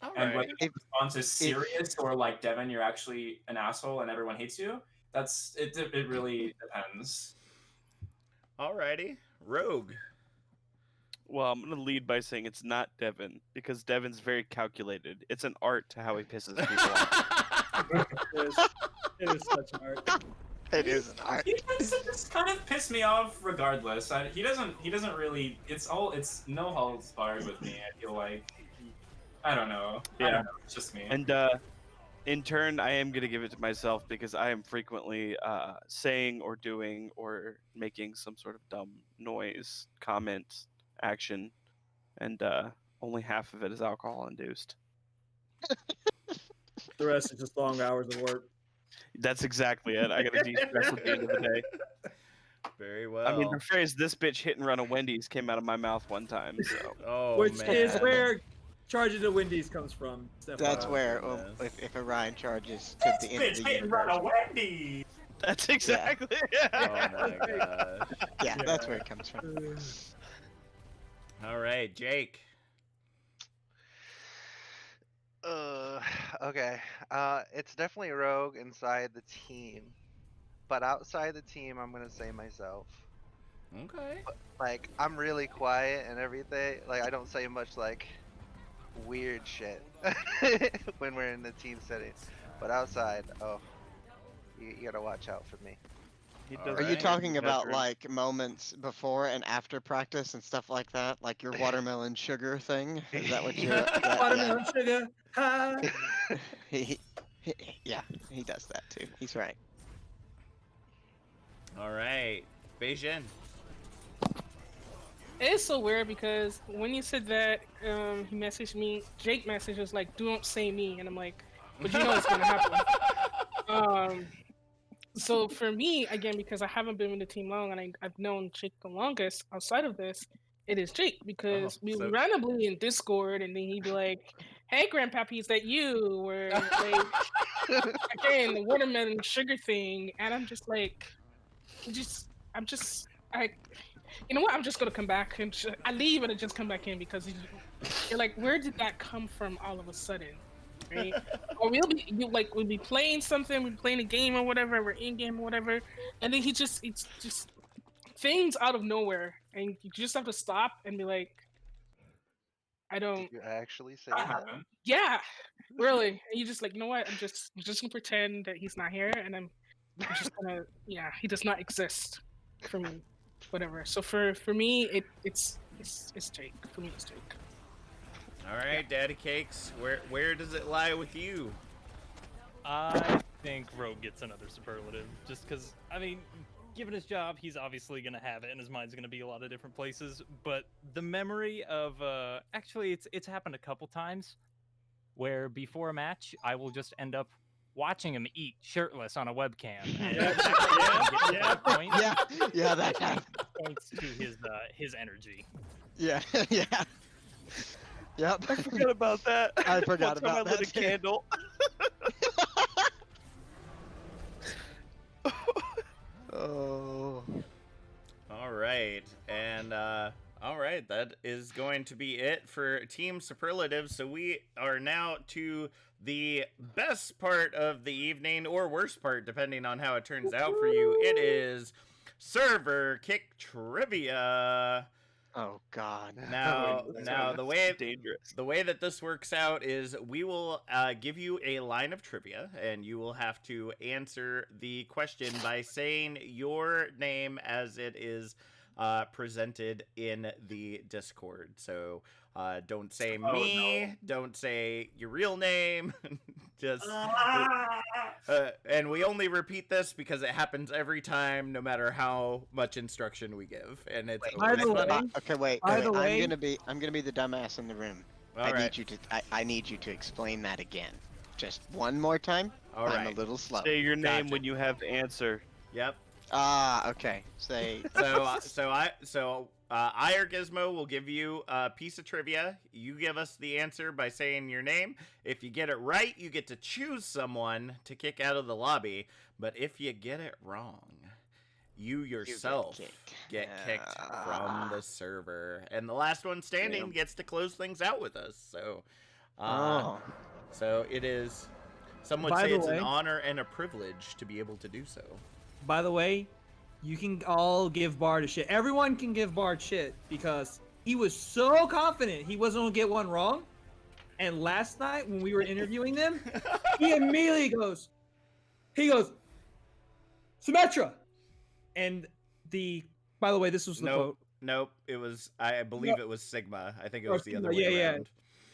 All And right. whether the response is serious or like, "Devin, you're actually an asshole and everyone hates you," that's it. It really depends. Alrighty. Rogue. Well, I'm gonna lead by saying it's not Devin because Devin's very calculated. It's an art to how he pisses people off. It is such an art. It is an art. He tends to just kind of piss me off regardless. He doesn't really. It's no holds barred with me. I feel like. I don't know. I Yeah. don't know. It's just me. And in turn, I am gonna give it to myself because I am frequently saying or doing or making some sort of dumb noise, comment, action, and only half of it is alcohol induced. The rest is just long hours of work. That's exactly it. I gotta de-stress at the end of the day. Very well. I mean, the phrase "this bitch hit and run a Wendy's" came out of my mouth one time. So. Oh Which man. is where charging to Wendy's comes from. That's Oh, where goodness. if Orion charges to the end of Bitch, the hit and run a universe. Wendy. That's exactly. Oh my gosh. Yeah, that's where it comes from. All right, Jake. Okay. It's definitely Rogue inside the team, but outside the team, I'm gonna say myself. Okay. Like, I'm really quiet and everything. Like, I don't say much like weird shit when we're in the team setting. But outside, oh, you gotta watch out for me. He Are does Are you Alright. talking about veteran. like moments before and after practice and stuff like that? Like your watermelon sugar thing? Is that what you're? Watermelon sugar. Ha. He, yeah, he does that too. He's right. All right, Beijing. It's so weird because when you said that, he messaged me. Jake messaged was like, "Don't say me," and I'm like, "But you know it's gonna happen." So for me, again, because I haven't been with the team long and I've known Jake the longest outside of this, it is Jake because we so- randomly in Discord and then he'd be like, "Hey, Grandpappy, is that you?" Or like, again, the watermelon sugar thing, and I'm just like, you know what? I'm just gonna come back and I leave and I just come back in because you're like, where did that come from all of a sudden? Right? Or we'll be playing something, we're playing a game or whatever, we're in game or whatever, and then it's just things out of nowhere, and you just have to stop and be like, I don't. Did you actually say That that? happened. Yeah, really. And you just like, you know what? I'm just gonna pretend that he's not here, and I'm just gonna, yeah, he does not exist for me, whatever. So for me, it's Jake. For me, it's Jake. All right, Daddy Cakes. Where does it lie with you? I think Rogue gets another superlative, just because, I mean, given his job, he's obviously going to have it, and his mind's going to be a lot of different places, but the memory of, actually, it's happened a couple times, where before a match, I will just end up watching him eat shirtless on a webcam. And Yeah, that happened. points to his energy. Yeah, yeah. Yep. I forgot about that. I forgot One time about I lit that a too. candle. Oh. All right, and all right, that is going to be it for Team Superlative. So we are now to the best part of the evening, or worst part, depending on how it turns out for you. It is server kick trivia. Oh God. Now, the way dangerous. the way that this works out is we will give you a line of trivia, and you will have to answer the question by saying your name as it is presented in the Discord. So don't say me, don't say your real name, just and we only repeat this because it happens every time, no matter how much instruction we give, and it's By the way, Okay, wait. By the way- I'm gonna be the dumbass in the room. All right. I need you to explain that again. Just one more time. All I'm right. a little slow. Say your name Gotcha. when you have to answer. Yep. Okay. Say. I or Gizmo will give you a piece of trivia. You give us the answer by saying your name. If you get it right, you get to choose someone to kick out of the lobby. But if you get it wrong, you yourself get kicked from the server. And the last one standing gets to close things out with us. So, so it is. Some would say it's an honor and a privilege to be able to do so. By the way, you can all give Bard a shit. Everyone can give Bard shit because he was so confident he wasn't gonna get one wrong. And last night when we were interviewing them, he immediately goes, Symmetra. And by the way, this was the quote. Nope. It was, I believe it was Sigma. I think it was the other way around.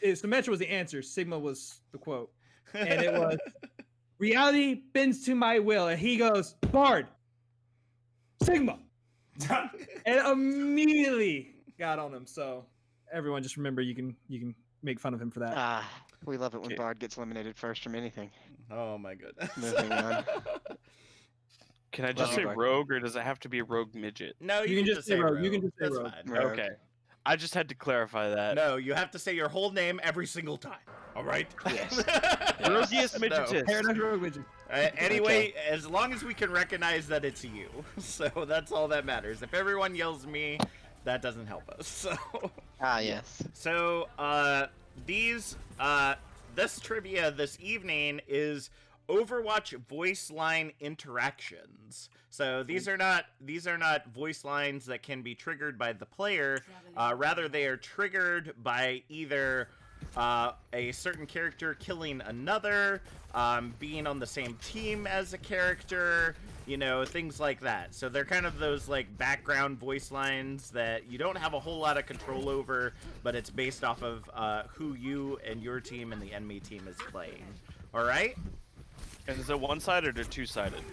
Symmetra was the answer. Sigma was the quote. And it was, reality bends to my will. And he goes, Bard, Sigma. And immediately got on him. So everyone just remember you can make fun of him for that. We love it when Bard gets eliminated first from anything. Oh my goodness. Moving on. Can I just say rogue, or does it have to be a rogue midget? No, you can just say rogue. You can just say That's rogue. fine. Rogue. Okay. I just had to clarify that. No, you have to say your whole name every single time. All right? Yes. Roguiest midgetist. Paradise Rogue Midget. Anyway, as long as we can recognize that it's you. So that's all that matters. If everyone yells me, that doesn't help us. So. Yes. So, this trivia this evening is Overwatch voice line interactions. So these are not voice lines that can be triggered by the player. Rather, they are triggered by either a certain character killing another, being on the same team as a character, things like that. So they're kind of those like background voice lines that you don't have a whole lot of control over, but it's based off of who you and your team and the enemy team is playing. All right? And is it one-sided or two-sided?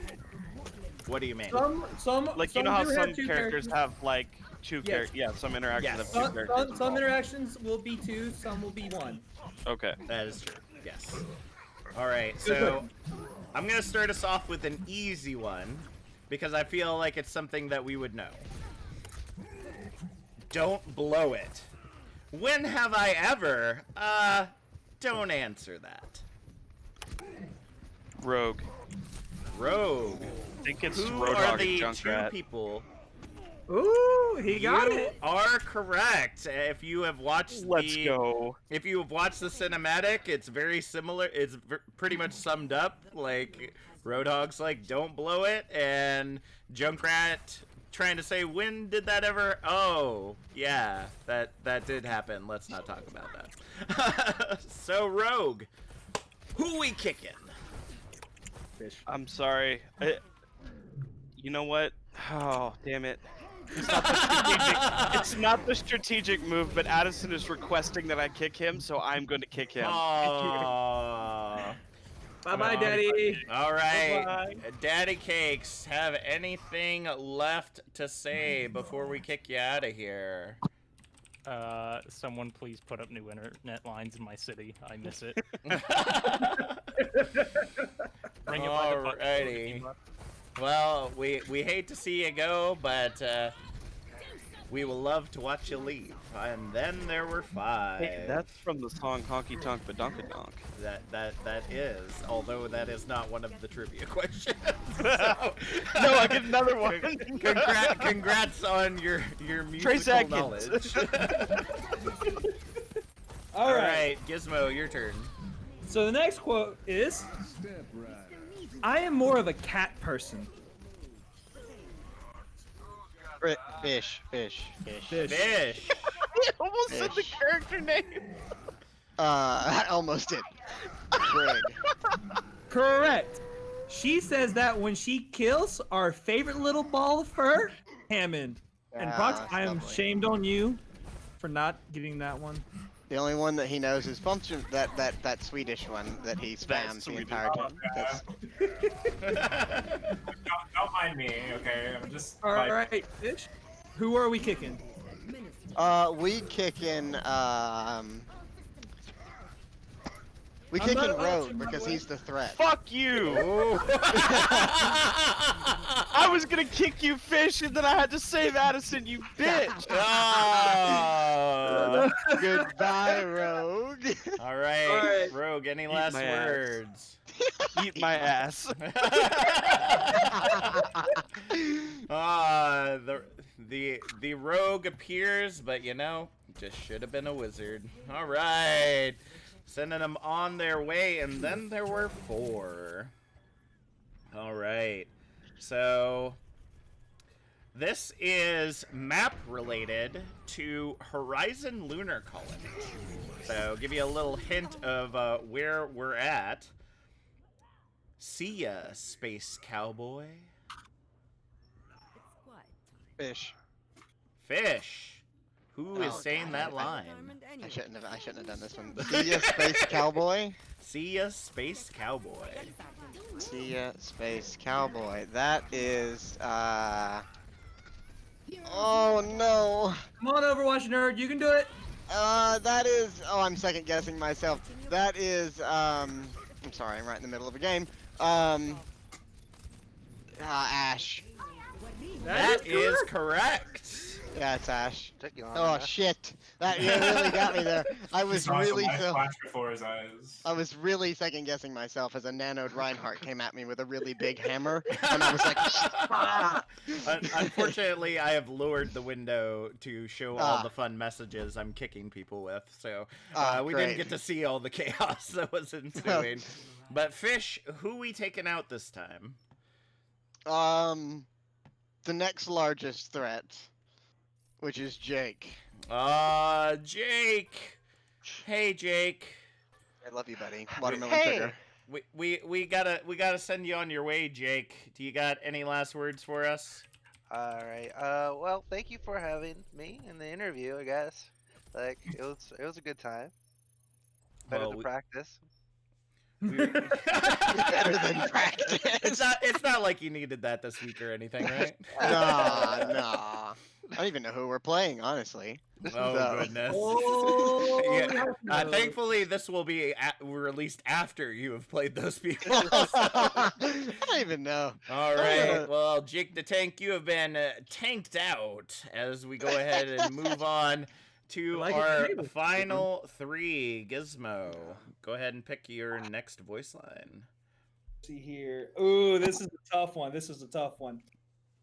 What do you mean? Some Like, you know how some characters have, like, two characters? Yeah, some interactions have two characters. Some interactions will be two, some will be one. Okay. That is true, yes. Alright, so I'm going to start us off with an easy one, because I feel like it's something that we would know. Don't blow it. When have I ever? Don't answer that. Rogue. Rogue. I think it's Who Roadhog are and the two Junkrat. people? Ooh, he got You it. are correct. If you have watched Let's go. If you have watched the cinematic, it's very similar. It's pretty much summed up. Like, Roadhog's like, don't blow it, and Junkrat trying to say, when did that ever? Oh, yeah, that did happen. Let's not talk about that. So, Rogue, who we kicking? I'm sorry. You know what? Oh, damn it. It's not the strategic move, but Addison is requesting that I kick him, so I'm going to kick him. Aww. Bye-bye, Daddy. All right, Bye-bye. Daddy Cakes, have anything left to say before we kick you out of here? Someone please put up new internet lines in my city. I miss it. the puck. Alrighty. Well, we hate to see you go, but we will love to watch you leave. And then there were 5. Hey, that's from the song Honky Tonk Badonkadonk. That is, although that is not one of the trivia questions. So, No, I get another one. Congrats on your Trace musical Atkins. knowledge. All right. Gizmo, your turn. So the next quote is, "I am more of a cat person." Fish. Fish. Fish. I almost said the Fish. character name. I almost did. Greg. Correct. She says that when she kills our favorite little ball of fur, Hammond. And Prox, Ah, I am lovely. shamed on you for not getting that one. The only one that he knows is function. That Swedish one that he spams the Swedish. entire time. That's, Don't mind me, okay? I'm just. All right, Fish. Who are we kicking? we kicking we I'm kicking not about Rogue to, by because the way. he's the threat. Fuck you! I was gonna kick you, Fish, and then I had to save Addison, you bitch! Oh. Goodbye, Rogue. All right, All right. Rogue. Any last my ass. words? Eat my ass. The rogue appears, but just should have been a wizard. All right, sending them on their way, and then there were 4. All right, so this is map related to Horizon Lunar Colony. So give you a little hint of where we're at. See ya, space cowboy. Fish. Fish. Who is Oh, saying God, that line? I shouldn't have done this one. See ya, space cowboy. See ya, space cowboy. See ya, space cowboy. That is oh no. Come on, Overwatch nerd, you can do it. That is. Oh, I'm second guessing myself. That is. I'm sorry. I'm right in the middle of a game. Ash. That is correct. Yeah, it's Ash. Took you long Oh enough. shit. That you really got me there. I was Saw some really light so. flash before his eyes. I was really second guessing myself as a nanoed Reinhardt came at me with a really big hammer, and I was like, "Ah." Unfortunately, I have lowered the window to show all Ah. the fun messages I'm kicking people with, so we Great. didn't get to see all the chaos that was ensuing. But Fish, who we taking out this time? The next largest threat, which is Jake. Jake. Hey, Jake. I love you, buddy. Watermelon Hey! sugar. We gotta send you on your way, Jake. Do you got any last words for us? Alright, well, thank you for having me in the interview, I guess. Like, it was a good time. Better Well, than we- practice. Better than practice. It's not like you needed that this week or anything, right? Nah. I don't even know who we're playing, honestly. Oh So- goodness. Oh, Yeah. we hope so. Thankfully, this will be released after you have played those people. I don't even know. All right. Well, Jake the Tank, you have been tanked out as we go ahead and move on to I like it our too. final 3. Gizmo, go ahead and pick your next voice line. See here. Ooh, this is a tough one.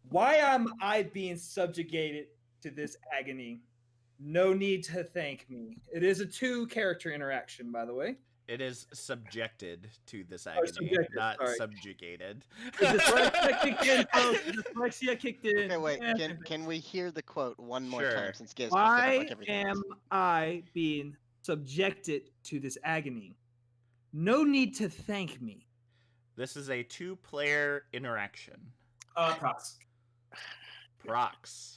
Why am I being subjugated to this agony? No need to thank me. It is a 2-character interaction, by the way. It is subjected to this agony, subjected, not sorry. subjugated. The dyslexia kicked in, folks. The dyslexia kicked in. Okay, wait. Yeah. Can we hear the quote one more Sure. time since Giz Why like everything else? am I being subjected to this agony? No need to thank me. This is a 2-player interaction. Prox. Prox.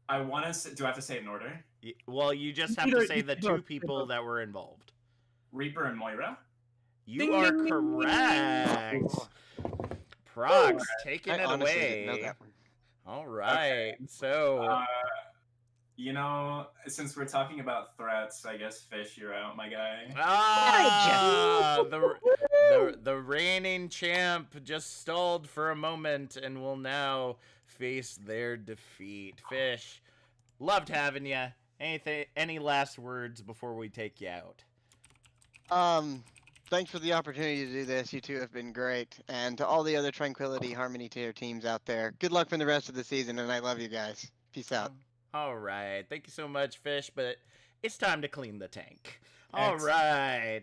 I want to. Do I have to say it in order? Well, you just have Either- to say the either- 2 people that were involved. Reaper and Moira. You Ding, are ding, ding, ding, ding. correct. Prox, taking I it honestly didn't know away. that one. All right. So, Since we're talking about threats, I guess Fish, you're out, my guy. the The reigning champ just stalled for a moment and will now face their defeat. Fish, loved having you. Any last words before we take you out? Thanks for the opportunity to do this. You two have been great. And to all the other Tranquility Harmony tier teams out there, good luck for the rest of the season, and I love you guys. Peace out. All right. Thank you so much, Fish, but it's time to clean the tank. All Excellent. right.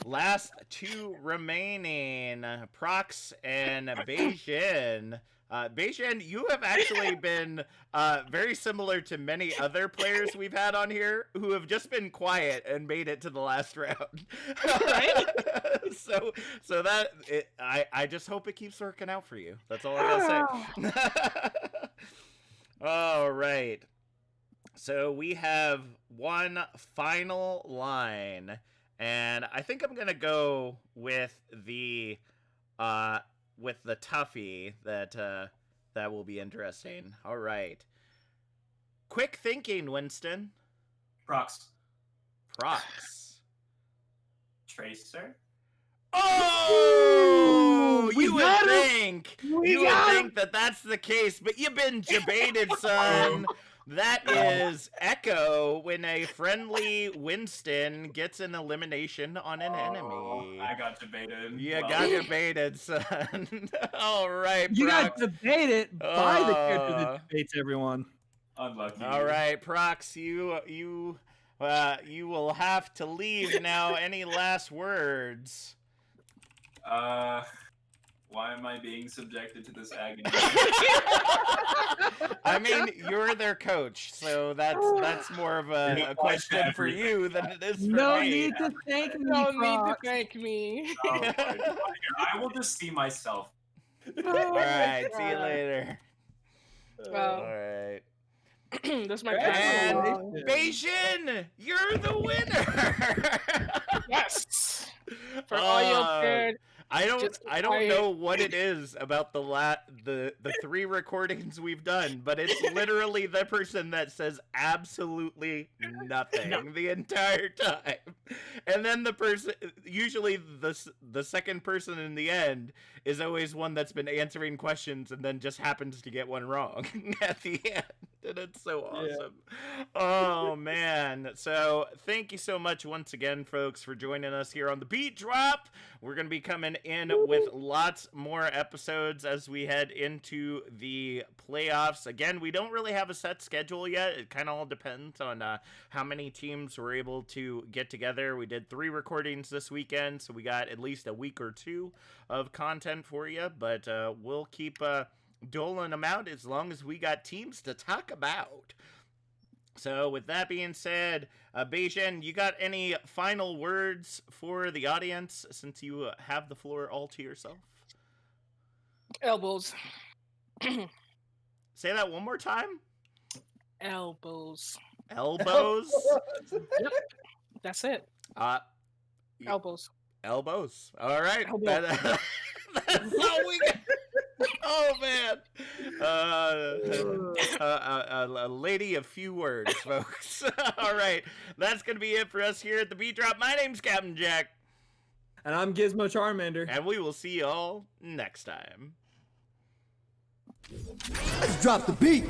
Last two remaining, Prox and Beijing. Beijing, you have actually been very similar to many other players we've had on here who have just been quiet and made it to the last round. Right? so I just hope it keeps working out for you. That's all I gotta say. All right. So we have one final line, and I think I'm gonna go with the toughie that will be interesting. All right. Quick thinking, Winston. Prox. Tracer. Oh, We you would got him! think We you would got think that that's the case, but you've been debated, son. That is Echo when a friendly Winston gets an elimination on an enemy. I got debated. You got debated, son. All right, You got Prox. debated by the character that debates everyone. Unlucky. All right, Prox, you will have to leave now. Any last words? Why am I being subjected to this agony? I mean, you're their coach, so that's more of a question for you than it is for No me. need to thank me, No need to Prox. thank me. Oh, Lord. I will just see myself. All right, see you later. All Well, right. that's my And personal. Beijing, you're the winner. Yes. For all your good. I Just don't quiet. know what it is about the three recordings we've done, but it's literally the person that says absolutely nothing the entire time, and then the person, usually the second person in the end, is always one that's been answering questions and then just happens to get one wrong at the end. And it's so awesome. Oh man. So thank you so much once again, folks, for joining us here on the BeatDrop. We're going to be coming in with lots more episodes as we head into the playoffs. Again, we don't really have a set schedule yet. It kind of all depends on how many teams we're able to get together. We did 3 recordings this weekend, so we got at least a week or 2 of content for you, but we'll keep doling them out as long as we got teams to talk about. So with that being said, Beijing, you got any final words for the audience since you have the floor all to yourself? Elbows. Say that one more time. Elbows. Elbows? Yep. That's it. Elbows. Elbows. All right. Elbow. That's all we got. Oh man, a lady of few words, folks. All right, that's gonna be it for us here at the BeatDrop. My name's Captain Jack, And I'm Gizmo Charmander. and we will see y'all next time. Let's drop the beat.